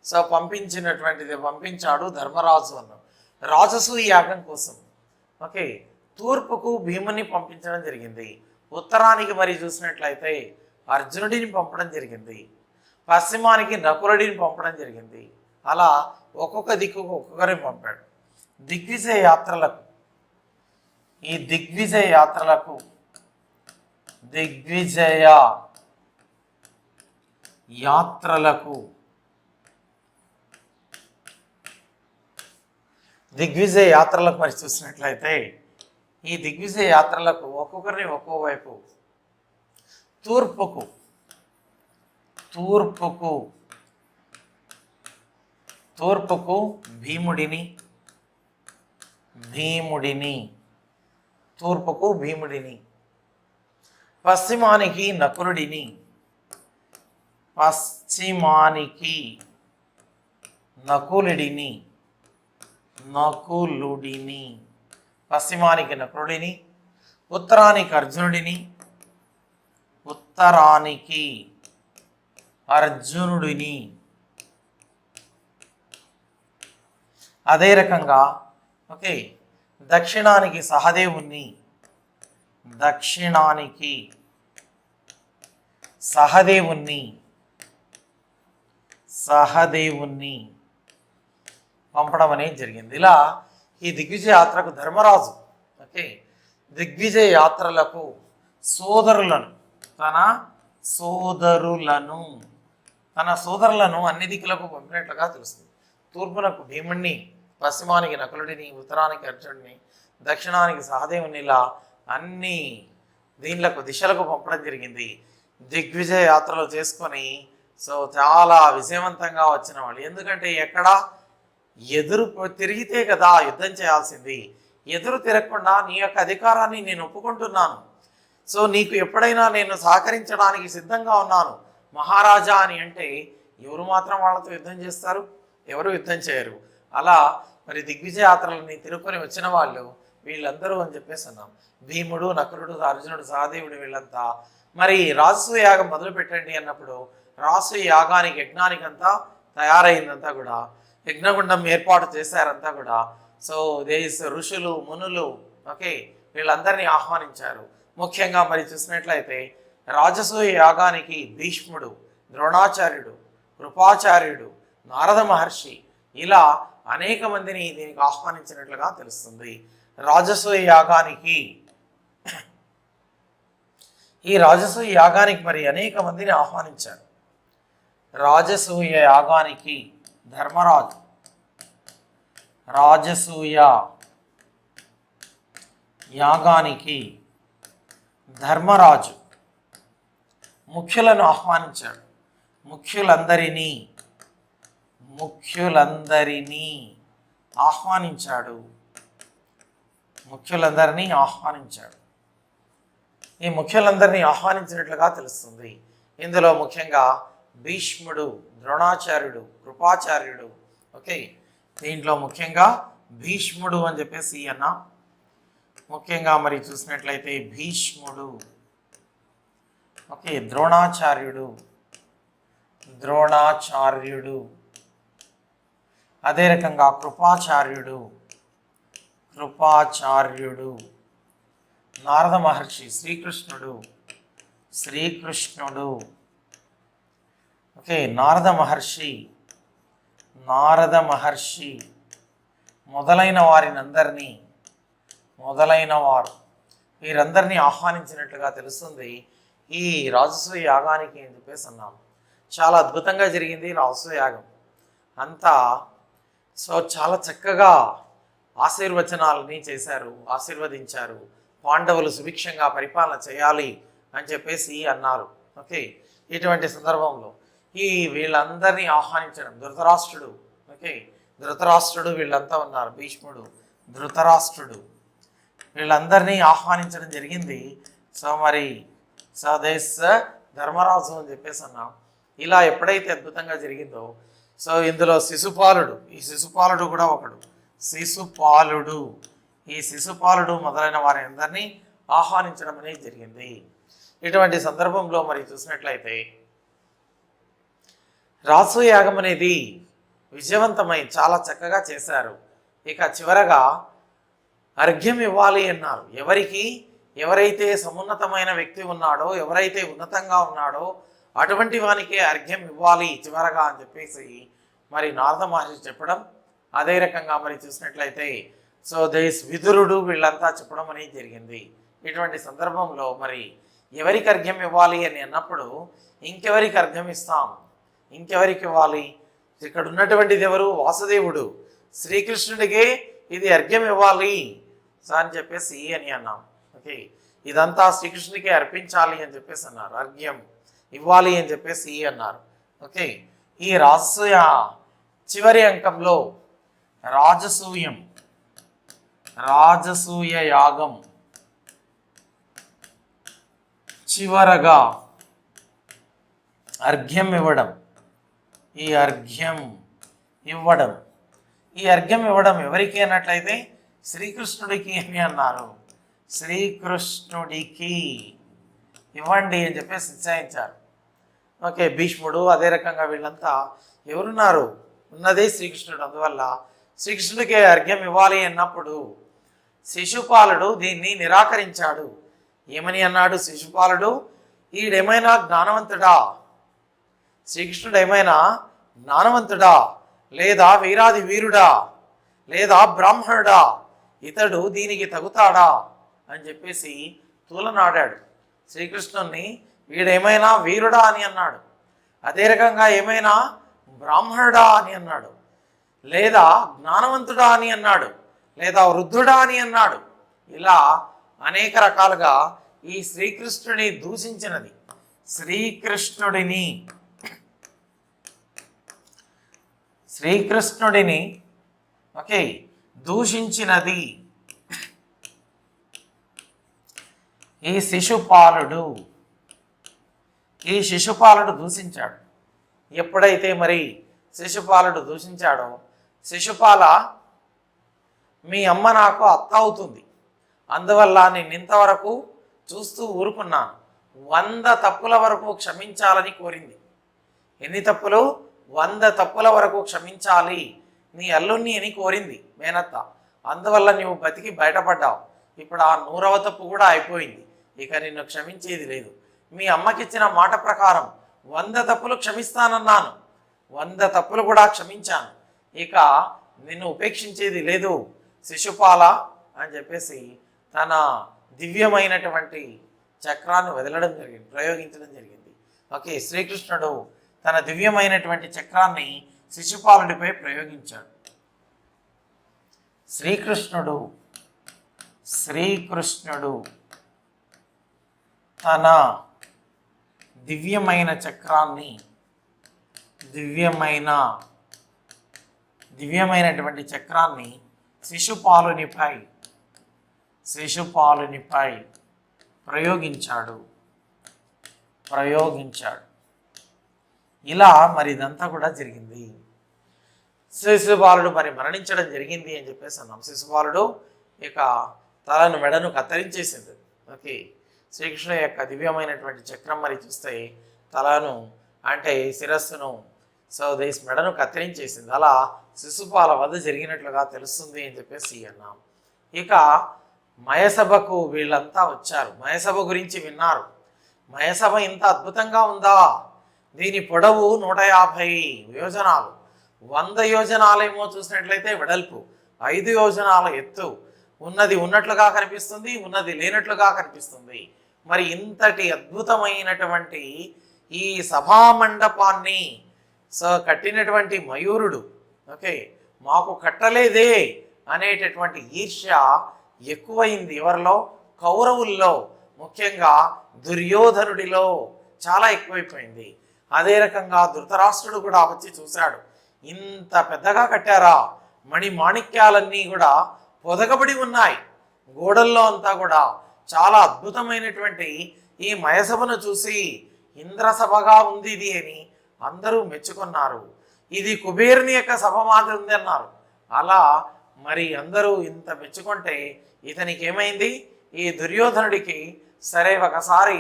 సో పంపించాడు ధర్మరాజు అన్నాం. రాజసూయ యాగం కోసం ఓకే తూర్పుకు భీముని పంపించడం జరిగింది. ఉత్తరానికి మరి చూసినట్లయితే అర్జునుడిని పంపడం జరిగింది. పశ్చిమానికి నకులుడిని పంపడం జరిగింది. అలా ఒక్కొక్క దిక్కుకు ఒక్కొక్కరిని పంపాడు. దిగ్విజయ యాత్రలకు మరి చూసినట్లయితే ఈ దిగ్విజయ యాత్రలకు ఒక్కొక్కరిని ఒక్కో వైపు తూర్పుకు భీముడిని పశ్చిమానికి నకులుడిని పశ్చిమానికి నకులుడిని, ఉత్తరానికి అర్జునుడిని, అర్జునుడిని. అదే రకంగా ఓకే దక్షిణానికి సహదేవుణ్ణి, దక్షిణానికి సహదేవుణ్ణి, సహదేవుణ్ణి పంపడం అనేది జరిగింది. ఇలా ఈ దిగ్విజయ యాత్రకు ధర్మరాజు ఓకే దిగ్విజయ యాత్రలకు సోదరులను తన సోదరులను తన సోదరులను అన్ని దిక్కులకు పంపినట్లుగా తెలుస్తుంది. తూర్పునకు భీముణ్ణి, పశ్చిమానికి నకులుడిని, ఉత్తరానికి అర్జునుడిని, దక్షిణానికి సహదేవుని, ఇలా అన్ని దీనిలకు దిశలకు పంపడం జరిగింది. దిగ్విజయ యాత్రలు చేసుకొని చాలా విజయవంతంగా వచ్చిన వాళ్ళు. ఎందుకంటే ఎక్కడ ఎదురు తిరిగితే కదా యుద్ధం చేయాల్సింది. ఎదురు తిరగకుండా నీ యొక్క అధికారాన్ని నేను ఒప్పుకుంటున్నాను, నీకు ఎప్పుడైనా నేను సహకరించడానికి సిద్ధంగా ఉన్నాను మహారాజా అని అంటే ఎవరు మాత్రం వాళ్ళతో యుద్ధం చేస్తారు? ఎవరు యుద్ధం చేయరు. అలా మరి దిగ్విజయ యాత్రలని తిరుక్కొని వచ్చిన వాళ్ళు వీళ్ళందరూ అని చెప్పేసి అన్నాం. భీముడు, నకులుడు, అర్జునుడు, సహదేవుడు వీళ్ళంతా మరి రాజసూయ యాగం మొదలు పెట్టండి అన్నప్పుడు రాజసూయ యాగానికి యజ్ఞానికంతా తయారైందంతా కూడా యజ్ఞగుండం ఏర్పాటు చేశారంతా కూడా. ఋషులు, మునులు ఓకే వీళ్ళందరినీ ఆహ్వానించారు. ముఖ్యంగా మరి చూసినట్లయితే రాజసూయ యాగానికి భీష్ముడు, ద్రోణాచార్యుడు, కృపాచార్యుడు, నారద మహర్షి ఇలా అనేక మందిని దీనికి ఆహ్వానించినట్లుగా తెలుస్తుంది. రాజసూయ యాగానికి మరి అనేక మందిని ఆహ్వానించారు. రాజసూయ యాగానికి ధర్మరాజు, రాజసూయ యాగానికి ధర్మరాజు ముఖ్యులను ఆహ్వానించాడు. ముఖ్యులందరినీ ఆహ్వానించాడు. ఈ ముఖ్యులందరినీ ఆహ్వానించినట్లుగా తెలుస్తుంది. ఇందులో ముఖ్యంగా భీష్ముడు, ద్రోణాచార్యుడు, కృపాచార్యుడు ఓకే దీంట్లో ముఖ్యంగా భీష్ముడు అని చెప్పేసి అన్న ముఖ్యంగా మరి చూసినట్లయితే భీష్ముడు ఓకే ద్రోణాచార్యుడు అదే రకంగా కృపాచార్యుడు నారద మహర్షి, శ్రీకృష్ణుడు ఓకే నారద మహర్షి మొదలైన వీరందరినీ ఆహ్వానించినట్లుగా తెలుస్తుంది. ఈ రాజసూయ యాగానికి అని చెప్పేసి అన్నాము. చాలా అద్భుతంగా జరిగింది రాజసూయ యాగం అంతా. చాలా చక్కగా ఆశీర్వచనాలని చేశారు, ఆశీర్వదించారు. పాండవులు సుభిక్షంగా పరిపాలన చేయాలి అని చెప్పేసి అన్నారు. ఓకే ఇటువంటి సందర్భంలో వీళ్ళందరినీ ఆహ్వానించడం ధృతరాష్ట్రుడు వీళ్ళంతా ఉన్నారు. భీష్ముడు, ధృతరాష్ట్రుడు వీళ్ళందరినీ ఆహ్వానించడం జరిగింది. మరి ధర్మరాజు అని చెప్పేసి అన్నాం. ఇలా ఎప్పుడైతే అద్భుతంగా జరిగిందో ఇందులో శిశుపాలుడు కూడా ఒకడు. శిశుపాలుడు మొదలైన వారి అందరినీ ఆహ్వానించడం అనేది జరిగింది. ఇటువంటి సందర్భంలో మరి చూసినట్లయితే రాజసూయ యాగం అనేది విజయవంతమై చాలా చక్కగా చేశారు. ఇక చివరగా అర్ఘ్యం ఇవ్వాలి అన్నారు. ఎవరైతే సమున్నతమైన వ్యక్తి ఉన్నాడో, ఎవరైతే ఉన్నతంగా ఉన్నాడో అటువంటి వానికే అర్ఘ్యం ఇవ్వాలి చివరగా అని చెప్పేసి మరి నారద మహర్షి చెప్పడం. అదే రకంగా మరి చూసినట్లయితే విదురుడు వీళ్ళంతా చెప్పడం అనేది జరిగింది. ఇటువంటి సందర్భంలో మరి ఎవరికి అర్ఘ్యం ఇవ్వాలి అని అన్నప్పుడు ఇంకెవరికి అర్ఘ్యం ఇస్తాం, ఇంకెవరికి ఇవ్వాలి? ఇక్కడ ఉన్నటువంటిది ఎవరు? వాసుదేవుడు. శ్రీకృష్ణుడికే ఇది అర్ఘ్యం ఇవ్వాలి అని చెప్పేసి అని అన్నాం. ఓకే ఇదంతా శ్రీకృష్ణుడికే అర్పించాలి అని చెప్పేసి అన్నారు. అర్ఘ్యం ఇవ్వాలి అని చెప్పేసి అన్నారు. ఓకే ఈ రాజసూయ చివరి అంకంలో రాజసూయ యాగం చివరగా అర్ఘ్యం ఇవ్వడం. ఈ అర్ఘ్యం ఇవ్వడం ఎవరికి అన్నట్లయితే శ్రీకృష్ణుడికి అని అన్నారు. శ్రీకృష్ణుడికి ఇవ్వండి అని చెప్పేసి నిశ్చయించారు. ఓకే, భీష్ముడు, అదే రకంగా వీళ్ళంతా ఎవరున్నారు? ఉన్నదే శ్రీకృష్ణుడు. అందువల్ల శ్రీకృష్ణుడికి అర్ఘ్యం ఇవ్వాలి అన్నప్పుడు శిశుపాలుడు దీన్ని నిరాకరించాడు. ఏమని అన్నాడు శిశుపాలుడు? ఈడేమైనా జ్ఞానవంతుడా? శ్రీకృష్ణుడు ఏమైనా జ్ఞానవంతుడా, లేదా వీరాది వీరుడా, లేదా బ్రాహ్మణుడా? ఇతడు దీనికి తగుతాడా అని చెప్పేసి తూలనాడాడు. శ్రీకృష్ణుణ్ణి వీడేమైనా వీరుడా అని అన్నాడు, అదే రకంగా ఏమైనా బ్రాహ్మణుడా అని అన్నాడు, లేదా జ్ఞానవంతుడా అని అన్నాడు, లేదా వృద్ధుడా అని అన్నాడు. ఇలా అనేక రకాలుగా ఈ శ్రీకృష్ణుడిని దూషించినది, శ్రీకృష్ణుడిని ఓకే దూషించినది ఈ శిశుపాలుడు దూషించాడు. ఎప్పుడైతే మరి శిశుపాలుడు దూషించాడో, శిశుపాల మీ అమ్మ నాకు అత్త అవుతుంది, అందువల్ల నేను ఇంతవరకు చూస్తూ ఊరుకున్నాను. 100 తప్పుల వరకు క్షమించాలని కోరింది. ఎన్ని తప్పులు? 100 తప్పుల వరకు క్షమించాలి నీ అల్లుణ్ణి అని కోరింది మేనత్త. అందువల్ల నువ్వు బతికి బయటపడ్డావు. ఇప్పుడు ఆ 100వ తప్పు కూడా అయిపోయింది, ఇక నిన్ను క్షమించేది లేదు. మీ అమ్మకిచ్చిన మాట ప్రకారం 100 తప్పులు క్షమిస్తానన్నాను, 100 తప్పులు కూడా క్షమించాను, ఇక నిన్ను ఉపేక్షించేది లేదు శిశుపాల అని చెప్పేసి తన దివ్యమైనటువంటి చక్రాన్ని వదలడం జరిగింది, ప్రయోగించడం జరిగింది. ఓకే, శ్రీకృష్ణుడు తన దివ్యమైనటువంటి చక్రాన్ని శిశుపాలుడిపై ప్రయోగించాడు. శ్రీకృష్ణుడు తన దివ్యమైన చక్రాన్ని దివ్యమైనటువంటి చక్రాన్ని శిశుపాలునిపై ప్రయోగించాడు. ఇలా మరి ఇదంతా కూడా జరిగింది. శిశుపాలుడు మరి మరణించడం జరిగింది అని చెప్పేసి అన్నాం. శిశుపాలుడు ఇక తలను మెడను కత్తిరించేసింది. ఓకే, శ్రీకృష్ణుడు యొక్క దివ్యమైనటువంటి చక్రం మరి చూస్తే తలను అంటే శిరస్సును మెడను కత్తిరించేసింది. అలా శిశుపాల వధ జరిగినట్లుగా తెలుస్తుంది అని చెప్పేసి అన్నాం. ఇక మయసభకు వీళ్ళంతా వచ్చారు, మయసభ గురించి విన్నారు. మయసభ ఇంత అద్భుతంగా ఉందా? దీని పొడవు 150 యోజనాలు, 100 యోజనాలేమో చూసినట్లయితే వెడల్పు, 5 యోజనాల ఎత్తు. ఉన్నది ఉన్నట్లుగా కనిపిస్తుంది, ఉన్నది లేనట్లుగా కనిపిస్తుంది. మరి ఇంతటి అద్భుతమైనటువంటి ఈ సభామండపాన్ని కట్టినటువంటి మయూరుడు ఓకే మాకు కట్టలేదే అనేటటువంటి ఈర్ష్య ఎక్కువైంది. ఎవరిలో? కౌరవుల్లో, ముఖ్యంగా దుర్యోధనుడిలో చాలా ఎక్కువైపోయింది. అదే రకంగా ధృతరాష్ట్రుడు కూడా వచ్చి చూశాడు, ఇంత పెద్దగా కట్టారా, మణి మాణిక్యాలన్నీ కూడా పొదగబడి ఉన్నాయి గోడల్లో అంతా కూడా. చాలా అద్భుతమైనటువంటి ఈ మయసభను చూసి ఇంద్రసభగా ఉంది ఇది అని అందరూ మెచ్చుకున్నారు. ఇది కుబేరుని యొక్క సభ మాదిరి ఉంది అన్నారు. అలా మరి అందరూ ఇంత మెచ్చుకుంటే ఇతనికి ఏమైంది? ఈ దుర్యోధనుడికి సరే ఒకసారి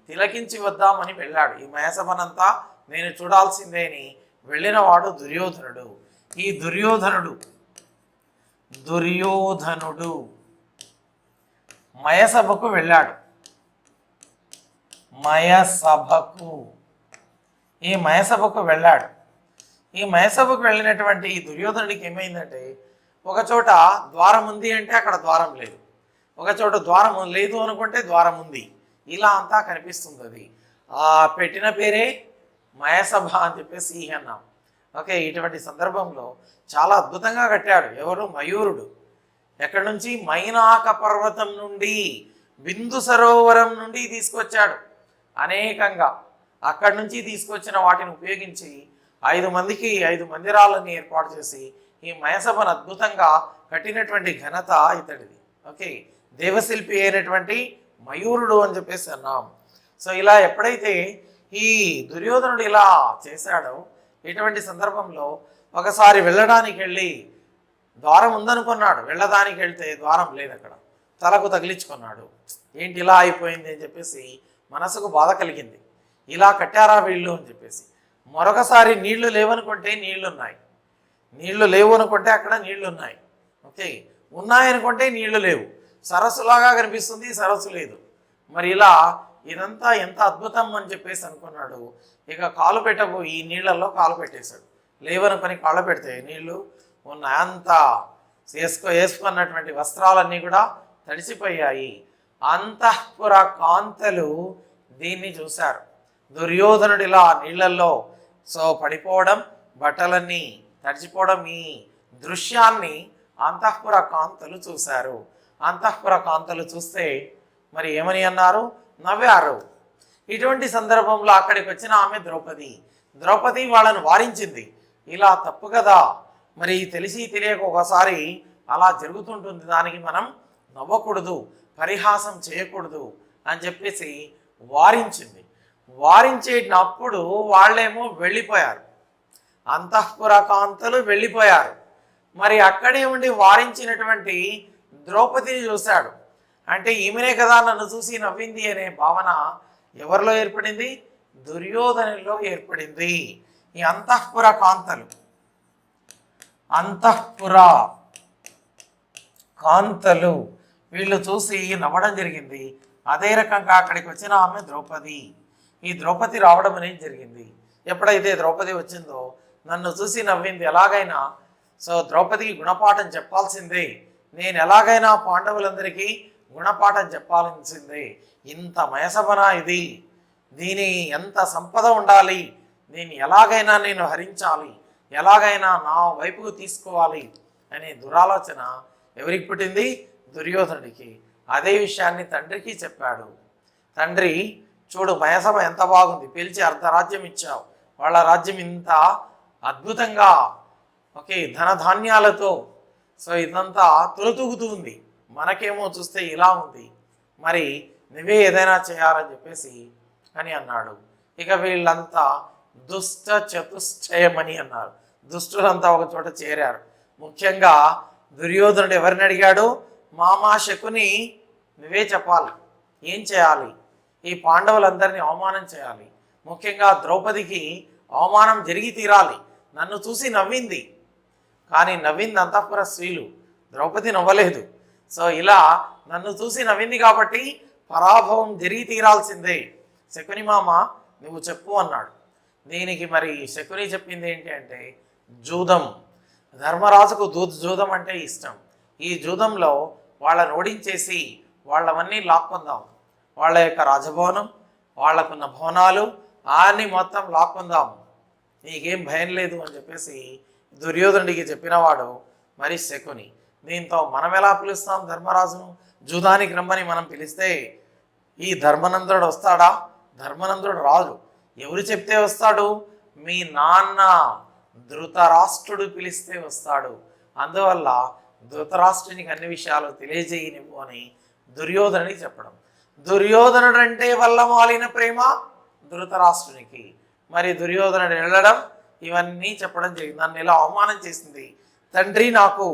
తిలకించి వద్దామని వెళ్ళాడు. ఈ మయసభనంతా నేను చూడాల్సిందే అని వెళ్ళినవాడు దుర్యోధనుడు. ఈ దుర్యోధనుడు మయసభకు వెళ్ళాడు. ఈ మయసభకు వెళ్ళినటువంటి ఈ దుర్యోధనుడికి ఏమైందంటే, ఒక చోట ద్వారం ఉంది అంటే అక్కడ ద్వారం లేదు, ఒక చోట ద్వారం లేదు అనుకుంటే ద్వారం ఉంది, ఇలా అంతా కనిపిస్తుంది. అది ఆ పెట్టిన పేరే మయసభ అని చెప్పేసి అన్నాం. ఓకే, ఇటువంటి సందర్భంలో చాలా అద్భుతంగా కట్టాడు. ఎవరు? మయూరుడు. ఎక్కడి నుంచి? మైనాక పర్వతం నుండి, బిందు సరోవరం నుండి తీసుకొచ్చాడు. అనేకంగా అక్కడి నుంచి తీసుకొచ్చిన వాటిని ఉపయోగించి 5 మందికి 5 మందిరాలని ఏర్పాటు చేసి ఈ మయసభను అద్భుతంగా కట్టినటువంటి ఘనత ఇతడిది. ఓకే, దేవశిల్పి అయినటువంటి మయూరుడు అని చెప్పేసి అన్నాం. సో ఇలా ఎప్పుడైతే ఈ దుర్యోధనుడు ఇలా చేశాడో, ఇటువంటి సందర్భంలో ఒకసారి వెళ్ళడానికి వెళ్ళి ద్వారం ఉందనుకున్నాడు, వెళ్ళడానికి వెళ్తే ద్వారం లేదు, అక్కడ తలకు తగిలించుకున్నాడు. ఏంటి ఇలా అయిపోయింది అని చెప్పేసి మనసుకు బాధ కలిగింది. ఇలా కట్టారా వీళ్ళు అని చెప్పేసి. మరొకసారి నీళ్లు లేవనుకుంటే నీళ్లున్నాయి, నీళ్లు లేవు అనుకుంటే అక్కడ నీళ్లున్నాయి. ఓకే, ఉన్నాయనుకుంటే నీళ్లు లేవు. సరస్సులాగా కనిపిస్తుంది, సరస్సు లేదు. మరి ఇలా ఇదంతా ఎంత అద్భుతం అని చెప్పేసి అనుకున్నాడు. ఇక కాలు పెట్టబోయి ఈ నీళ్ళల్లో కాలు పెట్టేశాడు. లేవనుకొని కాళ్ళు పెడితే నీళ్లు ఉన్నాయి. అంత వేసుకున్నటువంటి వస్త్రాలన్నీ కూడా తడిసిపోయాయి. అంతఃపుర కాంతలు దీన్ని చూశారు. దుర్యోధనుడు ఇలా నీళ్ళల్లో పడిపోవడం, బట్టలన్నీ తడిచిపోవడం, ఈ దృశ్యాన్ని అంతఃపుర కాంతలు చూశారు. అంతఃపుర కాంతలు చూస్తే మరి ఏమని అన్నారు? నవ్వారు. ఇటువంటి సందర్భంలో అక్కడికి వచ్చిన ఆమె ద్రౌపది వాళ్ళను వారించింది. ఇలా తప్పు కదా, మరి తెలిసి తెలియక ఒకసారి అలా జరుగుతుంటుంది, దానికి మనం నవ్వకూడదు, పరిహాసం చేయకూడదు అని చెప్పేసి వారించింది. వారించేటప్పుడు వాళ్ళేమో వెళ్ళిపోయారు, అంతఃపుర కాంతలు వెళ్ళిపోయారు. మరి అక్కడే ఉండి వారించినటువంటి ద్రౌపదిని చూశాడు. అంటే ఈమెనే కదా నన్ను చూసి నవ్వింది అనే భావన ఎవరిలో ఏర్పడింది? దుర్యోధనులో ఏర్పడింది. ఈ అంతఃపుర కాంతలు, అంతఃపుర కాంతలు వీళ్ళు చూసి నవ్వడం జరిగింది. అదే రకంగా అక్కడికి వచ్చిన ఆమె ద్రౌపది. ఈ ద్రౌపది రావడం అనేది జరిగింది. ఎప్పుడైతే ద్రౌపది వచ్చిందో నన్ను చూసి నవ్వింది. ఎలాగైనా ద్రౌపదికి గుణపాఠం చెప్పాల్సిందే, నేను ఎలాగైనా పాండవులందరికీ గుణపాఠం చెప్పాల్సిందే. ఇంత మయసభన ఇది, దీని ఎంత సంపద ఉండాలి, దీన్ని ఎలాగైనా నేను హరించాలి, ఎలాగైనా నా వైపుకు తీసుకోవాలి అనే దురాలోచన ఎవరికి పుట్టింది? దుర్యోధనుడికి. అదే విషయాన్ని తండ్రికి చెప్పాడు. తండ్రి, చూడు మయసభ ఎంత బాగుంది, పిలిచి అర్ధరాజ్యం ఇచ్చావు, వాళ్ళ రాజ్యం ఇంత అద్భుతంగా ధనధాన్యాలతో ఇదంతా తొలతూగుతూ ఉంది, మనకేమో చూస్తే ఇలా ఉంది, మరి నువ్వే ఏదైనా చేయాలని చెప్పేసి అని అన్నాడు. ఇక వీళ్ళంతా దుష్ట చతుష్టయమని అన్నారు. దుష్టులంతా ఒక చోట చేరారు. ముఖ్యంగా దుర్యోధనుడు ఎవరిని అడిగాడు? మామా శకుని, నువ్వే చెప్పాలి, ఏం చేయాలి, ఈ పాండవులందరినీ అవమానం చేయాలి, ముఖ్యంగా ద్రౌపదికి అవమానం జరిగి తీరాలి. నన్ను చూసి నవ్వింది, కానీ నవ్వింది అంతఃపుర స్త్రీలు, ద్రౌపది నవ్వలేదు. ఇలా నన్ను చూసి నవ్వింది కాబట్టి పరాభవం జరిగి తీరాల్సిందే. శకుని మామ నువ్వు చెప్పు అన్నాడు. దీనికి మరి శకుని చెప్పింది ఏంటి అంటే, జూదం. ధర్మరాజుకు జూదం అంటే ఇష్టం. ఈ జూదంలో వాళ్ళని ఓడించేసి వాళ్ళవన్నీ లాక్కుందాం, వాళ్ళ యొక్క రాజభవనం, వాళ్ళకున్న భవనాలు అన్నీ మొత్తం లాక్కుందాం, నీకేం భయం లేదు అని చెప్పేసి దుర్యోధనుడికి చెప్పినవాడు మరి శకుని. దీంతో మనం ఎలా పిలుస్తాం ధర్మరాజును? జూదానికి రమ్మని మనం పిలిస్తే ఈ ధర్మనందుడు వస్తాడా? ధర్మనందుడు రాదు. ఎవరు చెప్తే వస్తాడు? మీ నాన్న ధృతరాష్ట్రుడు పిలిస్తే వస్తాడు. అందువల్ల ధృతరాష్ట్రునికి అన్ని విషయాలు తెలియజేయనివ్వు అని దుర్యోధనుడికి చెప్పడం. దుర్యోధనుడు అంటే వల్ల మాలిన ప్రేమ ధృతరాష్ట్రునికి. మరి దుర్యోధనుడు వెళ్ళడం, ఇవన్నీ చెప్పడం జరిగింది. నన్ను ఇలా అవమానం చేసింది తండ్రి, నాకు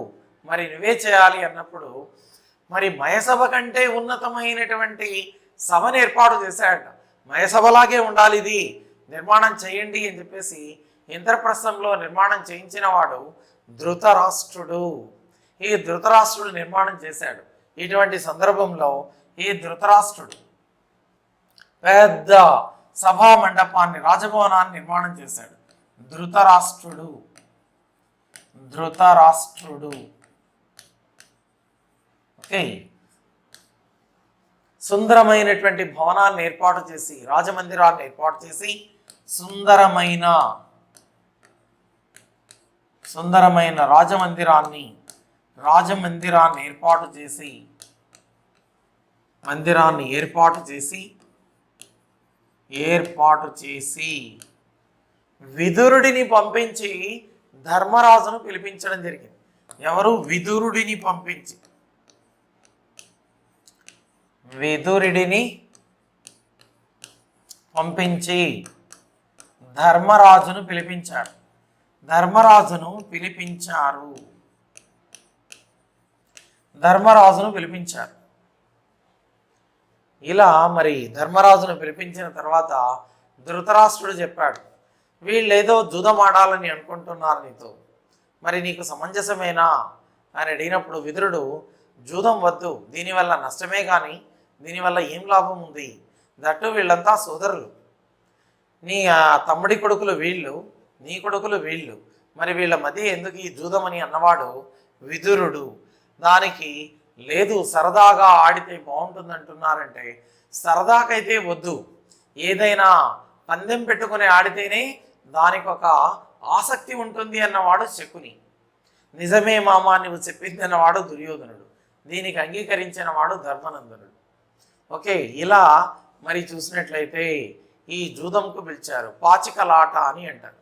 మరి నువ్వే చేయాలి అన్నప్పుడు మరి మయసభ కంటే ఉన్నతమైనటువంటి సభను ఏర్పాటు చేశాడు. మయసభలాగే ఉండాలి, ఇది నిర్మాణం చేయండి అని చెప్పేసి ఇంద్రప్రస్థంలో నిర్మాణం చేయించిన వాడు ధృతరాష్ట్రుడు. ఈ ధృతరాష్ట్రుడు నిర్మాణం చేశాడు. ఇటువంటి సందర్భంలో ఈ ధృతరాష్ట్రుడు పెద్ద సభా మండపాన్ని, రాజభవనాన్ని నిర్మాణం చేశాడు. ధృతరాష్ట్రుడు ఓకే, సుందరమైనటువంటి భవనాన్ని ఏర్పాటు చేసి, రాజమందిరాన్ని ఏర్పాటు చేసి, సుందరమైన రాజమందిరాన్ని ఏర్పాటు చేసి విదురుడిని పంపించి ధర్మరాజును పిలిపించడం జరిగింది. ఎవరు? విదురుడిని పంపించి ధర్మరాజును పిలిపించారు. ఇలా మరి ధర్మరాజును పిలిపించిన తర్వాత ధృతరాష్ట్రుడు చెప్పాడు, వీళ్ళేదో జూదం ఆడాలని అనుకుంటున్నారు నీతో, మరి నీకు సమంజసమేనా అని అడిగినప్పుడు విదురుడు, జూదం వద్దు, దీనివల్ల నష్టమే కానీ దీనివల్ల ఏం లాభం ఉంది, దట్టు వీళ్ళంతా సోదరులు, నీ తమ్ముడి కొడుకులు వీళ్ళు, నీ కొడుకులు వీళ్ళు, మరి వీళ్ళ మధ్య ఎందుకు ఈ జూదమని అన్నవాడు విదురుడు. దానికి లేదు, సరదాగా ఆడితే బాగుంటుంది అంటున్నారంటే, సరదాకైతే వద్దు, ఏదైనా పందెం పెట్టుకుని ఆడితేనే దానికి ఒక ఆసక్తి ఉంటుంది అన్నవాడు శకుని. నిజమే మామ నువ్వు చెప్పింది అన్నవాడు దుర్యోధనుడు. దీనికి అంగీకరించిన వాడు ధర్మనందనుడు. ఓకే, ఇలా మరి చూసినట్లయితే ఈ జూదంకు పిలిచారు, పాచికలాట అని అంటారు.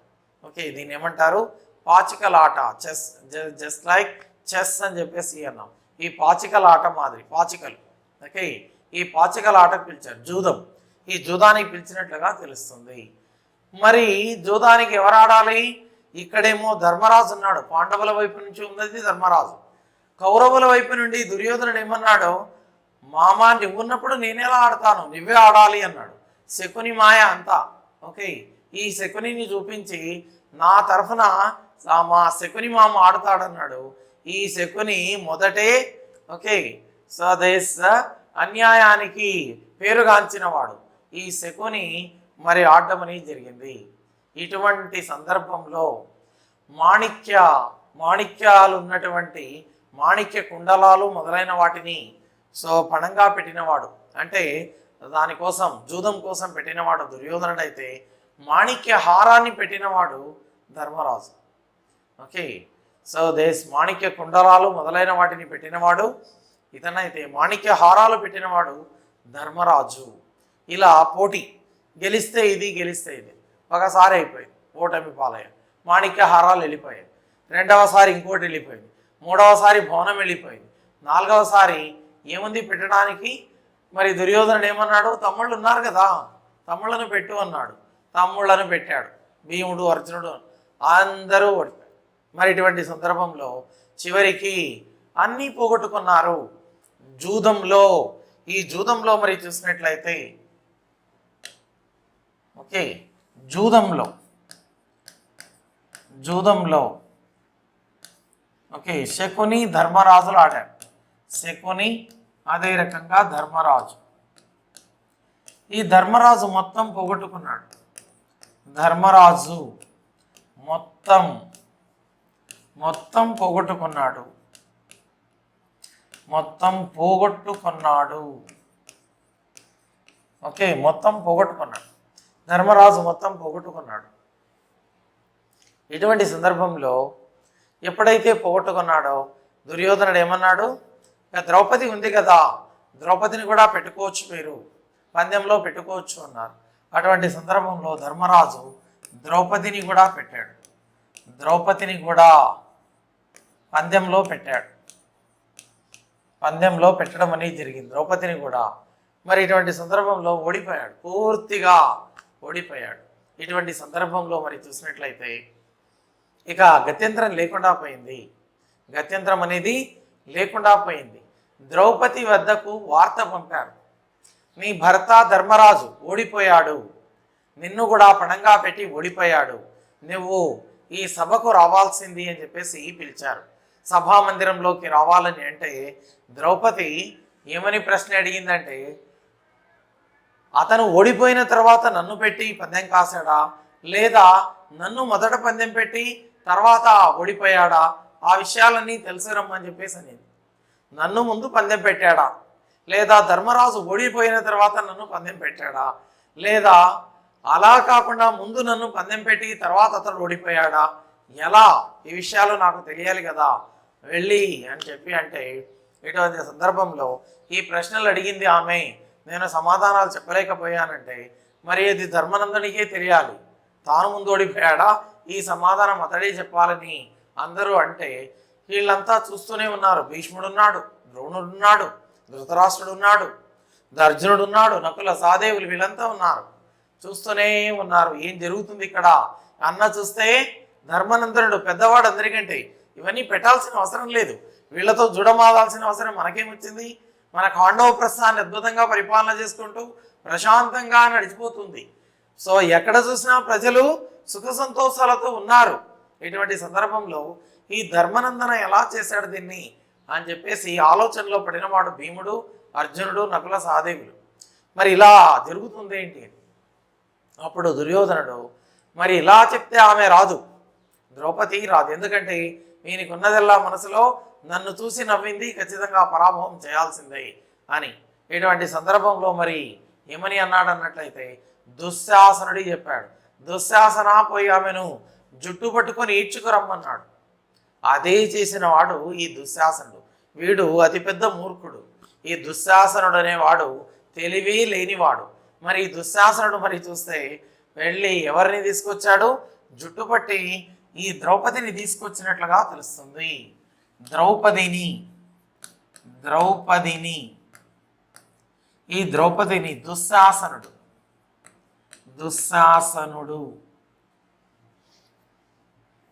ఓకే, దీన్ని ఏమంటారు? పాచికలాట, చెస్, జస్ట్ లైక్ చెస్ అని చెప్పేసి అన్నాం. ఈ పాచికలాట మాదిరి, పాచికలు. ఓకే, ఈ పాచికలాటకు పిలిచారు, జూదం. ఈ జూదానికి పిలిచినట్లుగా తెలుస్తుంది. మరి జూదానికి ఎవరు ఆడాలి? ఇక్కడేమో ధర్మరాజు ఉన్నాడు, పాండవుల వైపు నుంచి ఉన్నది ధర్మరాజు. కౌరవుల వైపు నుండి దుర్యోధనుడు ఏమన్నాడు, మామా నువ్వున్నప్పుడు నేనేలా ఆడతాను, నువ్వే ఆడాలి అన్నాడు. శకుని మాయ అంతా. ఓకే, ఈ శకునిని చూపించి నా తరఫున మా శకుని మామ ఆడతాడన్నాడు. ఈ శకుని మొదటే ఓకే స్వదేశ అన్యాయానికి పేరుగాంచినవాడు. ఈ శకుని మరి ఆడమని జరిగింది. ఇటువంటి సందర్భంలో మాణిక్యాలు ఉన్నటువంటి మాణిక్య కుండలాలు మొదలైన వాటిని పణంగా పెట్టినవాడు, అంటే దానికోసం జూదం కోసం పెట్టినవాడు దుర్యోధనుడైతే, మాణిక్య హారాన్ని పెట్టినవాడు ధర్మరాజు. ఓకే, మాణిక్య కుండలాలు మొదలైన వాటిని పెట్టినవాడు ఇతనైతే, మాణిక్య హారాలు పెట్టినవాడు ధర్మరాజు. ఇలా పోటీ, గెలిస్తే ఇది గెలిస్తే ఇది. ఒకసారి అయిపోయింది, ఓటమి పాలయ్యాడు, మాణిక్య హారాలు వెళ్ళిపోయాయి. రెండవసారి ఇంకోటి వెళ్ళిపోయింది, మూడవసారి భవనం వెళ్ళిపోయింది, నాలుగవసారి ఏముంది పెట్టడానికి? మరి దుర్యోధనుడు ఏమన్నాడు, తమ్ముళ్ళు ఉన్నారు కదా, తమ్ముళ్ళను పెట్టు అన్నాడు. తమ్ముళ్ళను పెట్టాడు, భీముడు, అర్జునుడు అందరూ ఓడిపోయారు. మరి ఇటువంటి సందర్భంలో చివరికి అన్నీ పోగొట్టుకున్నారు జూదంలో. ఈ జూదంలో మరి చూసినట్లయితే ఓకే జూదంలో ఓకే శకుని ధర్మరాజులు ఆడారు. శకుని అదే రకంగా ధర్మరాజు. ఈ ధర్మరాజు మొత్తం పోగొట్టుకున్నాడు. ధర్మరాజు మొత్తం పోగొట్టుకున్నాడు. ఓకే, మొత్తం పోగొట్టుకున్నాడు. ధర్మరాజు మొత్తం పోగొట్టుకున్నాడు. ఇటువంటి సందర్భంలో ఎప్పుడైతే పోగొట్టుకున్నాడో దుర్యోధనుడు ఏమన్నాడు, ద్రౌపది ఉంది కదా, ద్రౌపదిని కూడా పెట్టుకోవచ్చు, మీరు పందెంలో పెట్టుకోవచ్చు అన్నారు. అటువంటి సందర్భంలో ధర్మరాజు ద్రౌపదిని కూడా పెట్టాడు. ద్రౌపదిని కూడా పందెంలో పెట్టాడు. పందెంలో పెట్టడం అనేది జరిగింది ద్రౌపదిని కూడా. మరి ఇటువంటి సందర్భంలో ఓడిపోయాడు, పూర్తిగా ఓడిపోయాడు. ఇటువంటి సందర్భంలో మరి చూసినట్లయితే ఇక గత్యంతరం లేకుండా పోయింది. గత్యంతరం అనేది లేకుండా పోయింది. ద్రౌపది వద్దకు వార్త పంపారు, నీ భర్త ధర్మరాజు ఓడిపోయాడు, నిన్ను కూడా పణంగా పెట్టి ఓడిపోయాడు, నువ్వు ఈ సభకు రావాల్సింది అని చెప్పేసి పిలిచారు. సభా మందిరంలోకి రావాలని అంటే ద్రౌపది ఏమని ప్రశ్న అడిగిందంటే, అతను ఓడిపోయిన తర్వాత నన్ను పెట్టి పందెం కాసాడా, లేదా నన్ను మొదట పందెం పెట్టి తర్వాత ఓడిపోయాడా, ఆ విషయాలన్నీ తెలుసురమ్మని చెప్పేసి అనేది. నన్ను ముందు పందెం పెట్టాడా, లేదా ధర్మరాజు ఓడిపోయిన తర్వాత నన్ను పందెం పెట్టాడా, లేదా అలా కాకుండా ముందు నన్ను పందెం పెట్టి తర్వాత అతను ఓడిపోయాడా, ఎలా, ఈ విషయాలు నాకు తెలియాలి కదా, వెళ్ళి అని చెప్పి అంటే, ఇటువంటి సందర్భంలో ఈ ప్రశ్నలు అడిగింది ఆమె, నేను సమాధానాలు చెప్పలేకపోయానంటే మరి అది ధర్మనందునికే తెలియాలి, తాను ముందు ఓడిపోయాడా, ఈ సమాధానం అతడే చెప్పాలని అందరూ అంటే వీళ్ళంతా చూస్తూనే ఉన్నారు. భీష్ముడున్నాడు, ద్రోణుడున్నాడు, ధృతరాష్ట్రుడు ఉన్నాడు, అర్జునుడు ఉన్నాడు, నకుల సహదేవులు వీళ్ళంతా ఉన్నారు, చూస్తూనే ఉన్నారు ఏం జరుగుతుంది ఇక్కడ. అన్న చూస్తే ధర్మనందనుడు పెద్దవాడు అందరికంటే, ఇవన్నీ పెట్టాల్సిన అవసరం లేదు, వీళ్ళతో జుడమాదాల్సిన అవసరం మనకేమొచ్చింది, మన ఖాండవ ప్రస్థాన్ని అద్భుతంగా పరిపాలన చేసుకుంటూ ప్రశాంతంగా నడిచిపోతుంది. సో ఎక్కడ చూసినా ప్రజలు సుఖ సంతోషాలతో ఉన్నారు. ఇటువంటి సందర్భంలో ఈ ధర్మనందన ఎలా చేశాడు దీన్ని అని చెప్పేసి ఆలోచనలో పడినవాడు భీముడు, అర్జునుడు, నకుల, సహదేవులు. మరి ఇలా జరుగుతుంది ఏంటి? అప్పుడు దుర్యోధనుడు మరి ఇలా చెప్తే ఆమె రాదు, ద్రౌపది రాదు. ఎందుకంటే వీనికి ఉన్నదల్లా మనసులో నన్ను చూసి నవ్వింది, ఖచ్చితంగా పరాభవం చేయాల్సిందే అని. ఇటువంటి సందర్భంలో మరి ఏమని అన్నాడు అన్నట్లయితే దుశ్శాసనుడి చెప్పాడు. దుశ్శాసన పోయి ఆమెను జుట్టు పట్టుకొని ఈడ్చుకురమ్మన్నాడు. అదే చేసిన వాడు ఈ దుశ్శాసనుడు. వీడు అతిపెద్ద మూర్ఖుడు. ఈ దుశ్శాసనుడు అనేవాడు తెలివి లేనివాడు. మరి ఈ దుశ్శాసనుడు మరి చూస్తే వెళ్ళి ఎవరిని తీసుకొచ్చాడు? జుట్టు పట్టి ఈ ద్రౌపదిని తీసుకొచ్చినట్లుగా తెలుస్తుంది. ద్రౌపదిని ఈ ద్రౌపదిని దుశ్శాసనుడు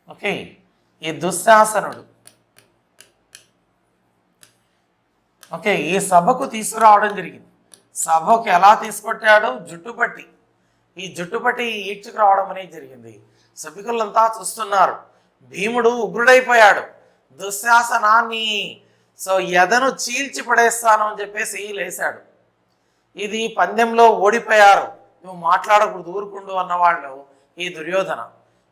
ఓకే, ఈ దుశ్శాసనుడు ఓకే ఈ సభకు తీసుకురావడం జరిగింది. సభకు ఎలా తీసుకొట్టాడు? జుట్టుపట్టి. ఈ జుట్టుపట్టి ఈడ్చుకురావడం అనేది జరిగింది. సభికులంతా చూస్తున్నారు. భీముడు ఉగ్రుడైపోయాడు. దుశ్శాసనాన్ని ఎదను చీల్చి పడేస్తాను అని చెప్పేసి లేశాడు. ఇది పందెంలో ఓడిపోయారు, నువ్వు మాట్లాడకూడదు, ఊరుకుండు అన్నవాళ్ళు ఈ దుర్యోధన.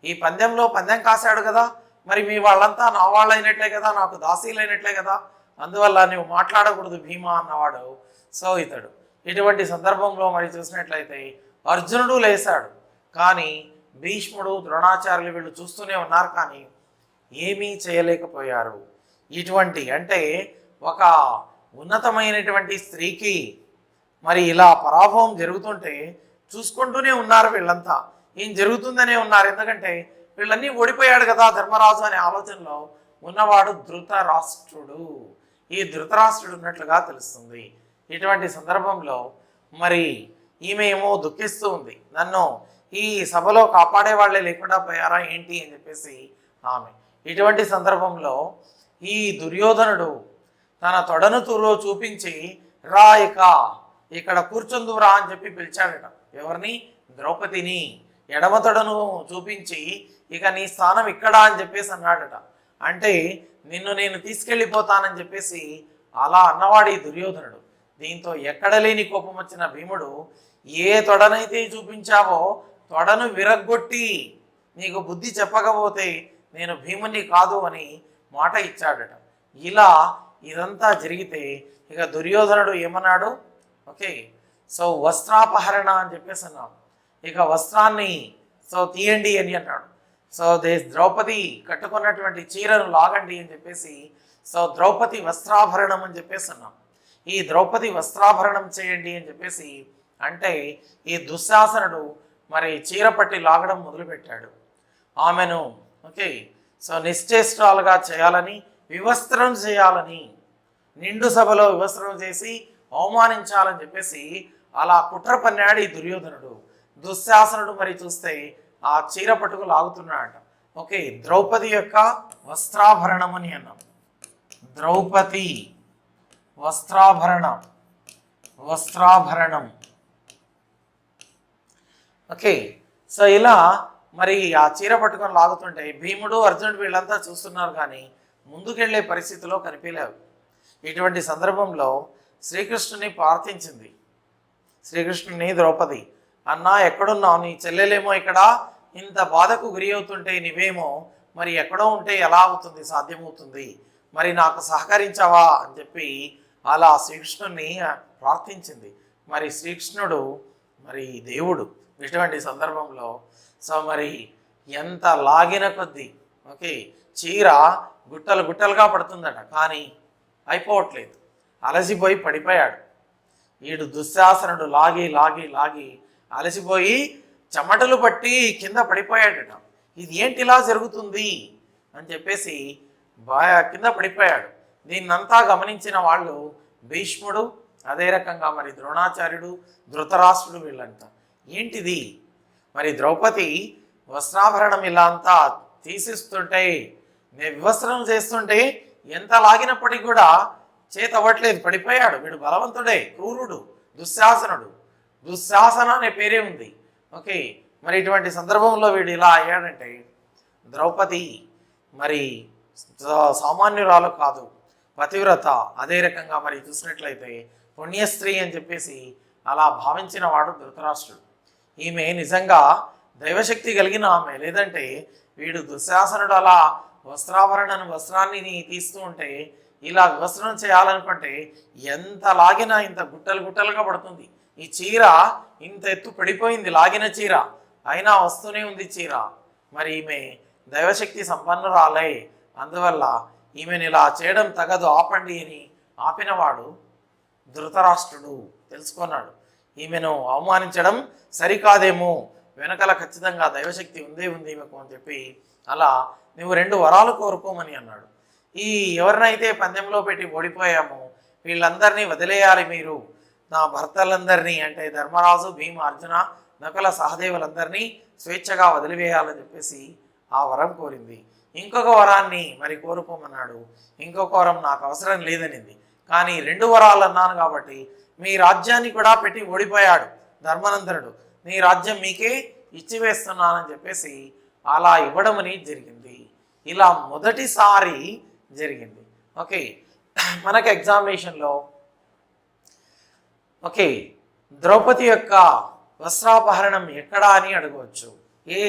ఈ పందెంలో పందెం కాశాడు కదా, మరి మీ వాళ్ళంతా నా వాళ్ళైనట్లే కదా, నాకు దాసీలైనట్లే కదా, అందువల్ల నువ్వు మాట్లాడకూడదు భీమా అన్నవాడు ఇతడు. ఇటువంటి సందర్భంలో మరి చూసినట్లయితే అర్జునుడు లేశాడు. కానీ భీష్ముడు, ద్రోణాచార్యులు వీళ్ళు చూస్తూనే ఉన్నారు, కానీ ఏమీ చేయలేకపోయారు. ఇటువంటి అంటే ఒక ఉన్నతమైనటువంటి స్త్రీకి మరి ఇలా పరాభవం జరుగుతుంటే చూసుకుంటూనే ఉన్నారు వీళ్ళంతా. ఏం జరుగుతుందనే ఉన్నారు. ఎందుకంటే వీళ్ళన్నీ ఓడిపోయాడు కదా ధర్మరాజు అనే ఆలోచనలో ఉన్నవాడు ధృతరాష్ట్రుడు. ఈ ధృతరాష్ట్రుడు ఉన్నట్లుగా తెలుస్తుంది. ఇటువంటి సందర్భంలో మరి ఈమె ఏమో దుఃఖిస్తూ ఉంది, నన్ను ఈ సభలో కాపాడే వాళ్ళే లేకుండా పోయారా ఏంటి అని చెప్పేసి ఆమె. ఇటువంటి సందర్భంలో ఈ దుర్యోధనుడు తన తొడను తూరో చూపించి రా ఇక్కడ కూర్చుందురా అని చెప్పి పిలిచాడట. ఎవరిని? ద్రౌపదిని. ఎడమ తొడను చూపించి ఇక నీ స్థానం ఇక్కడ అని చెప్పేసి అన్నాడట. అంటే నిన్ను నేను తీసుకెళ్ళిపోతానని చెప్పేసి అలా అన్నవాడు ఈ దుర్యోధనుడు. దీంతో ఎక్కడ లేని కోపం వచ్చిన భీముడు ఏ తొడనైతే చూపించావో తొడను విరగ్గొట్టి నీకు బుద్ధి చెప్పకపోతే నేను భీముని కాదు అని మాట ఇచ్చాడట. ఇలా ఇదంతా జరిగితే ఇక దుర్యోధనుడు ఏమన్నాడు? ఓకే, వస్త్రాపహరణ అని చెప్పేసి అన్నాడు. ఇక వస్త్రాన్ని తీయండి అని అన్నాడు. ద్రౌపది కట్టుకున్నటువంటి చీరను లాగండి అని చెప్పేసి ద్రౌపది వస్త్రాభరణం అని చెప్పేసి అన్నాం. ఈ ద్రౌపది వస్త్రాభరణం చేయండి అని చెప్పేసి అంటే ఈ దుశ్శాసనుడు మరి చీర పట్టి లాగడం మొదలుపెట్టాడు. ఆమెను ఓకే నిశ్చేష్టాలుగా చేయాలని, వివస్త్రం చేయాలని, నిండు సభలో వివస్త్రం చేసి అవమానించాలని చెప్పేసి అలా కుట్ర పన్నాడు ఈ దుర్యోధనుడు. దుశ్శాసనుడు మరి చూస్తే ఆ చీర పట్టుకు లాగుతున్నాడట. ఓకే, ద్రౌపది యొక్క వస్త్రాభరణం అని అన్నాం. ద్రౌపది వస్త్రాభరణం ఓకే. ఇలా మరి ఆ చీర పట్టుకొని లాగుతుంటే భీముడు, అర్జునుడు వీళ్ళంతా చూస్తున్నారు, కానీ ముందుకెళ్లే పరిస్థితిలో కనిపించలేవు. ఇటువంటి సందర్భంలో శ్రీకృష్ణుని ప్రార్థించింది. శ్రీకృష్ణుని ద్రౌపది, అన్నా ఎక్కడున్నావు? నీ చెల్లెలేమో ఇక్కడ ఇంత బాధకు గురి అవుతుంటే నీవేమో మరి ఎక్కడో ఉంటే ఎలా అవుతుంది, సాధ్యమవుతుంది, మరి నాకు సహకరించావా అని చెప్పి అలా శ్రీకృష్ణుని ప్రార్థించింది. మరి శ్రీకృష్ణుడు మరి దేవుడు. ఇటువంటి సందర్భంలో మరి ఎంత లాగిన కొద్దీ ఓకే చీర గుట్టలు గుట్టలుగా పడుతుందట, కానీ అయిపోవట్లేదు. అలసిపోయి పడిపోయాడు. ఈడు దుశ్శాసనుడు లాగి లాగి లాగి అలసిపోయి చెమటలు పట్టి కింద పడిపోయాడట. ఇది ఏంటి ఇలా జరుగుతుంది అని చెప్పేసి కింద పడిపోయాడు. దీన్నంతా గమనించిన వాళ్ళు భీష్ముడు, అదే రకంగా మరి ద్రోణాచార్యుడు, ధృతరాష్ట్రుడు వీళ్ళంతా ఏంటిది మరి ద్రౌపది వస్త్రాభరణం ఇలా అంతా తీసిస్తుంటే, వివస్త్రం చేస్తుంటే ఎంత లాగినప్పటికీ కూడా చేత అవ్వట్లేదు, పడిపోయాడు. వీడు బలవంతుడే, క్రూరుడు, దుశ్శాసనుడు. దుశ్శాసన అనే పేరే ఉంది. ఓకే, మరి ఇటువంటి సందర్భంలో వీడు ఇలా అయ్యాడంటే ద్రౌపది మరి సామాన్యురాలు కాదు, పతివ్రత. అదే రకంగా మరి చూసినట్లయితే పుణ్యస్త్రీ అని చెప్పేసి అలా భావించిన వాడు ధృతరాష్ట్రుడు. ఈమె నిజంగా దైవశక్తి కలిగిన ఆమె. లేదంటే వీడు దుశ్శాసనుడు అలా వస్త్రాన్ని తీస్తూ ఉంటే ఇలా వివస్త్రం చేయాలనుకుంటే ఎంత లాగినా ఇంత గుట్టలు గుట్టలుగా పడుతుంది. ఈ చీర ఇంత ఎత్తు పడిపోయింది, లాగిన చీర అయినా వస్తూనే ఉంది చీర. మరి ఈమె దైవశక్తి సంపన్నురాలే, అందువల్ల ఈమెను ఇలా చేయడం తగదు, ఆపండి అని ఆపినవాడు ధృతరాష్ట్రుడు. తెలుసుకున్నాడు ఈమెను అవమానించడం సరికాదేమో, వెనకాల ఖచ్చితంగా దైవశక్తి ఉంది ఈమెకు అని చెప్పి అలా నువ్వు 2 వరాలు కోరుకోమని అన్నాడు. ఈ ఎవరినైతే పందెంలో పెట్టి ఓడిపోయామో వీళ్ళందరినీ వదిలేయాలి మీరు, నా భర్తలందరినీ అంటే ధర్మరాజు, భీమ, అర్జున, నకుల, సహదేవులందరినీ స్వేచ్ఛగా వదిలివేయాలని చెప్పేసి ఆ వరం కోరింది. ఇంకొక వరాన్ని మరి కోరుకోమన్నాడు. ఇంకొక వరం నాకు అవసరం లేదనింది. కానీ 2 వరాలు అన్నాను కాబట్టి మీ రాజ్యాన్ని కూడా పెట్టి ఓడిపోయాడు ధర్మనందనుడు, నీ రాజ్యం మీకే ఇచ్చివేస్తున్నానని చెప్పేసి అలా ఇవ్వడమని జరిగింది. ఇలా మొదటిసారి జరిగింది. ఓకే, మనకు ఎగ్జామినేషన్లో ఓకే ద్రౌపది యొక్క వస్త్రాపహరణం ఎక్కడా అని అడగవచ్చు. ఏ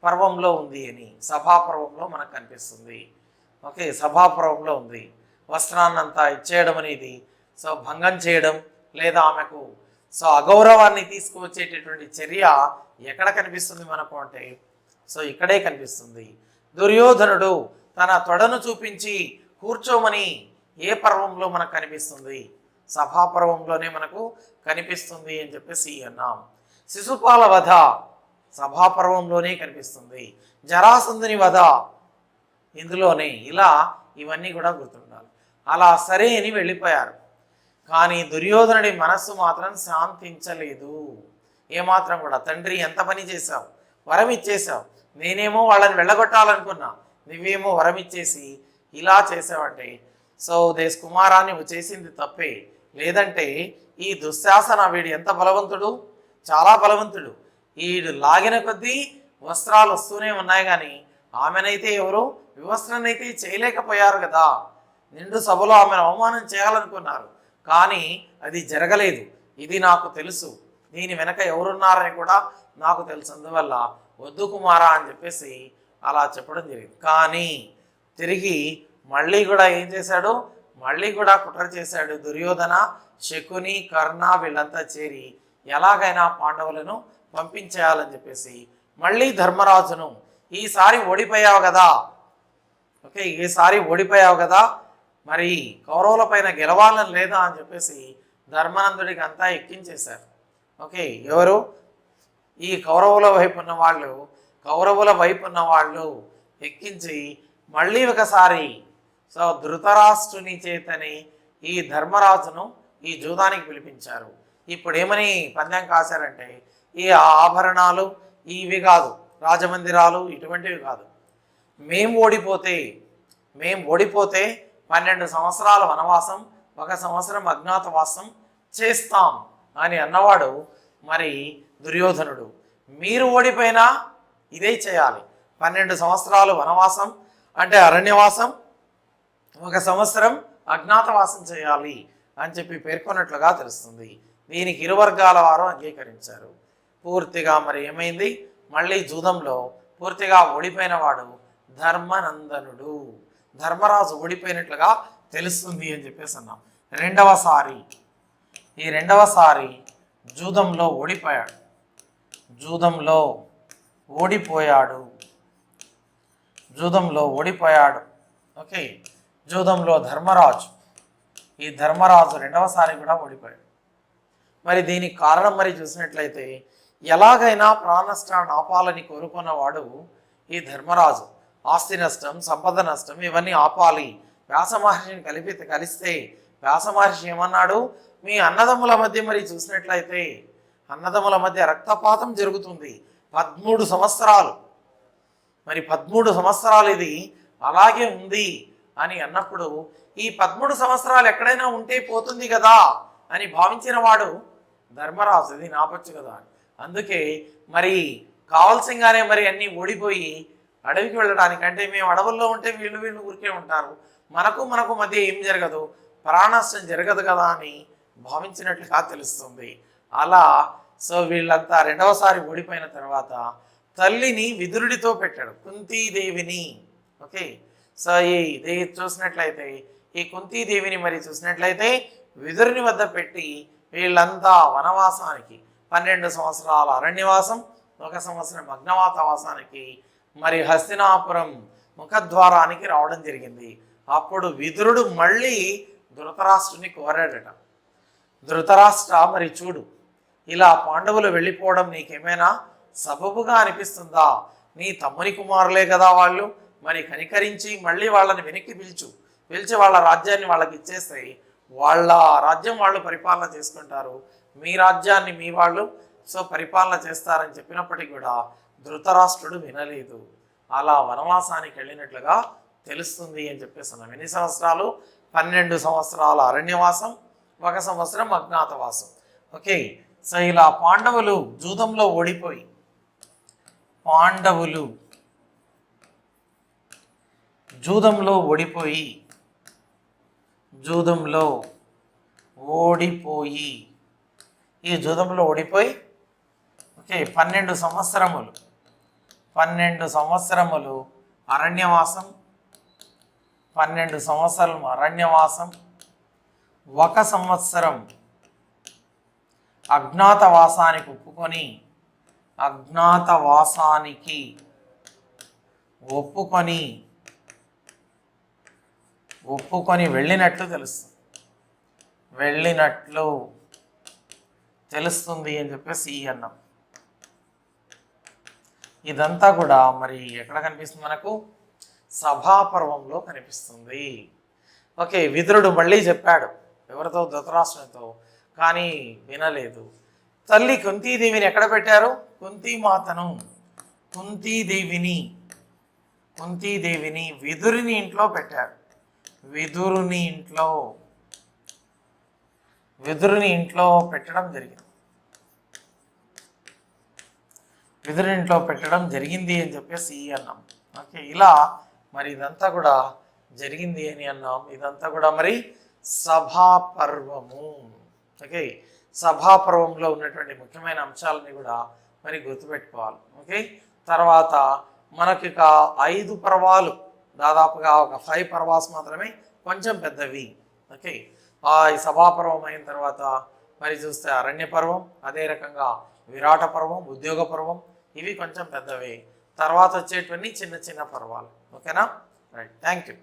పర్వంలో ఉంది అని సభాపర్వంలో మనకు కనిపిస్తుంది. ఓకే, సభాపర్వంలో ఉంది. వస్త్రాన్నంతా ఇచ్చేయడం అనేది భంగం చేయడం లేదా ఆమెకు అగౌరవాన్ని తీసుకువచ్చేటటువంటి చర్య ఎక్కడ కనిపిస్తుంది మనకు అంటే ఇక్కడే కనిపిస్తుంది. దుర్యోధనుడు తన తొడను చూపించి కూర్చోమని ఏ పర్వంలో మనకు కనిపిస్తుంది? సభాపర్వంలోనే మనకు కనిపిస్తుంది అని చెప్పేసి అన్నాం. శిశుపాల వధ సభాపర్వంలోనే కనిపిస్తుంది. జరాసంధుని వధ ఇందులోనే. ఇలా ఇవన్నీ కూడా గుర్తుండాలి. అలా సరే అని వెళ్ళిపోయారు. కానీ దుర్యోధనుడి మనస్సు మాత్రం శాంతించలేదు ఏమాత్రం కూడా. తండ్రి ఎంత పని చేశావు, వరం ఇచ్చేసావు, నేనేమో వాళ్ళని వెళ్ళగొట్టాలనుకున్నా, నువ్వేమో వరం ఇచ్చేసి ఇలా చేసావంటే దేశ కుమారాన్ని చేసింది తప్పే. లేదంటే ఈ దుశ్శాసన వీడు ఎంత బలవంతుడు, చాలా బలవంతుడు. వీడు లాగిన కొద్దీ వస్త్రాలు వస్తూనే ఉన్నాయి, కానీ ఆమెనైతే ఎవరు వివస్త్రాన్నైతే చేయలేకపోయారు కదా. నిండు సభలో ఆమెను అవమానం చేయాలనుకున్నారు, కానీ అది జరగలేదు. ఇది నాకు తెలుసు, దీని వెనక ఎవరున్నారని కూడా నాకు తెలుసు. అందువల్ల వద్దు కుమారా అని చెప్పేసి అలా చెప్పడం జరిగింది. కానీ తిరిగి మళ్ళీ కూడా ఏం చేశాడు? మళ్ళీ కూడా కుట్ర చేశాడు. దుర్యోధన, శకుని, కర్ణ వీళ్ళంతా చేరి ఎలాగైనా పాండవులను పంపించేయాలని చెప్పేసి మళ్ళీ ధర్మరాజును ఈసారి ఓడిపోయావు కదా, ఓకే ఈసారి ఓడిపోయావు కదా, మరి కౌరవుల పైన గెలవాలని లేదా అని చెప్పేసి ధర్మనందుడికి అంతా ఎక్కించేశారు. ఓకే, ఎవరు? ఈ కౌరవుల వైపు ఉన్న వాళ్ళు ఎక్కించి మళ్ళీ ఒకసారి ధృతరాష్ట్రుని చేతని ఈ ధర్మరాజును ఈ జూదానికి పిలిపించారు. ఇప్పుడు ఏమని పందెం కాశారంటే ఈ ఆభరణాలు ఇవి కాదు, రాజమందిరాలు ఇటువంటివి కాదు, మేము ఓడిపోతే 12 సంవత్సరాల వనవాసం, 1 సంవత్సరం అజ్ఞాతవాసం చేస్తాం అని అన్నవాడు మరి దుర్యోధనుడు. మీరు ఓడిపోయినా ఇదే చేయాలి, 12 సంవత్సరాలు వనవాసం అంటే అరణ్యవాసం, 1 సంవత్సరం అజ్ఞాతవాసం చేయాలి అని చెప్పి పేర్కొన్నట్లుగా తెలుస్తుంది. దీనికి ఇరు వర్గాల వారు అంగీకరించారు. పూర్తిగా మరి ఏమైంది? మళ్ళీ జూదంలో పూర్తిగా ఓడిపోయిన వాడు ధర్మనందనుడు. ధర్మరాజు ఓడిపోయినట్లుగా తెలుస్తుంది అని చెప్పేసి అన్నాం. రెండవసారి జూదంలో ఓడిపోయాడు. ఓకే, జూదంలో ధర్మరాజు రెండవసారి కూడా ఓడిపోయాడు. మరి దీనికి కారణం మరి చూసినట్లయితే ఎలాగైనా ప్రాణనష్టాన్ని ఆపాలని కోరుకున్నవాడు ఈ ధర్మరాజు. ఆస్తి నష్టం, సంపద నష్టం ఇవన్నీ ఆపాలి. వ్యాస మహర్షిని కలిస్తే వ్యాస మహర్షి ఏమన్నాడు? మీ అన్నదమ్ముల మధ్య మరి చూసినట్లయితే అన్నదమ్ముల మధ్య రక్తపాతం జరుగుతుంది 13 సంవత్సరాలు. మరి 13 సంవత్సరాలు ఇది అలాగే ఉంది అని అన్నప్పుడు ఈ 13 సంవత్సరాలు ఎక్కడైనా ఉంటే పోతుంది కదా అని భావించిన వాడు ధర్మరాజు. ఇది నాపచ్చు కదా. అందుకే మరి కావాల్సింగానే మరి అన్నీ ఓడిపోయి అడవికి వెళ్ళడానికి, అంటే మేము అడవుల్లో ఉంటే వీళ్ళు వీళ్ళు ఊరికే ఉంటారు, మనకు మధ్య ఏం జరగదు, ప్రాణనష్టం జరగదు కదా అని భావించినట్లుగా తెలుస్తుంది. అలా సో వీళ్ళంతా రెండవసారి ఓడిపోయిన తర్వాత తల్లిని విదురుడితో పెట్టాడు, కుంతీదేవిని. ఓకే, సో ఇది చూసినట్లయితే ఈ కుంతీదేవిని మరి చూసినట్లయితే విదురుని వద్ద పెట్టి వీళ్ళంతా వనవాసానికి 12 సంవత్సరాల అరణ్యవాసం, 1 సంవత్సరం అజ్ఞాతవాసానికి మరి హస్తినాపురం ముఖద్వారానికి రావడం జరిగింది. అప్పుడు విదురుడు మళ్ళీ ధృతరాష్ట్రుని కోరాడట, ధృతరాష్ట్ర మరి చూడు, ఇలా పాండవులు వెళ్ళిపోవడం నీకేమైనా సబబుగా అనిపిస్తుందా? నీ తమ్ముని కుమారులే కదా వాళ్ళు, మరి కనికరించి మళ్ళీ వాళ్ళని వెనక్కి పిలిచి వాళ్ళ రాజ్యాన్ని వాళ్ళకి ఇచ్చేస్తే వాళ్ళ రాజ్యం వాళ్ళు పరిపాలన చేసుకుంటారు, మీ రాజ్యాన్ని మీ వాళ్ళు సో పరిపాలన చేస్తారని చెప్పినప్పటికీ కూడా ధృతరాష్ట్రుడు వినలేదు. అలా వనవాసానికి వెళ్ళినట్లుగా తెలుస్తుంది అని చెప్పేస్తున్నాం. ఎన్ని సంవత్సరాలు? 12 సంవత్సరాల అరణ్యవాసం, 1 సంవత్సరం అజ్ఞాతవాసం. ఓకే, సో ఇలా పాండవులు జూదంలో ఓడిపోయి జూదంలో ఓడిపోయి ఈ జూదంలో ఓడిపోయి ఓకే 12 సంవత్సరములు అరణ్యవాసం, 12 సంవత్సరం అరణ్యవాసం, 1 సంవత్సరం అజ్ఞాతవాసానికి ఒప్పుకొని వెళ్ళినట్లు తెలుస్తుంది అని చెప్పేసి అన్నాం. ఇదంతా కూడా మరి ఎక్కడ కనిపిస్తుంది మనకు? సభాపర్వంలో కనిపిస్తుంది. ఓకే, విదురుడు మళ్ళీ చెప్పాడు ఎవరితో? ధృతరాష్ట్రునితో, కానీ వినలేదు. తల్లి కుంతీదేవిని ఎక్కడ పెట్టారు? కుంతీదేవిని విదురుని ఇంట్లో పెట్టారు. విదురుని ఇంట్లో పెట్టడం జరిగింది అని చెప్పేసి అన్నాం. ఓకే, ఇలా మరి ఇదంతా కూడా జరిగింది అని అన్నాం. ఇదంతా కూడా మరి సభాపర్వము. ఓకే, సభాపర్వంలో ఉన్నటువంటి ముఖ్యమైన అంశాలని కూడా మరి గుర్తుపెట్టుకోవాలి. ఓకే, తర్వాత మనకి 5 పర్వాలు, దాదాపుగా ఒక 5 పర్వాస్ మాత్రమే కొంచెం పెద్దవి. ఓకే, ఈ సభాపర్వం అయిన తర్వాత మరి చూస్తే అరణ్య పర్వం, అదే రకంగా విరాట పర్వం, ఉద్యోగ పర్వం, ఇవి కొంచెం పెద్దవే. తర్వాత వచ్చేటువంటి చిన్న చిన్న పర్వాలు. ఓకేనా? Right, thank you.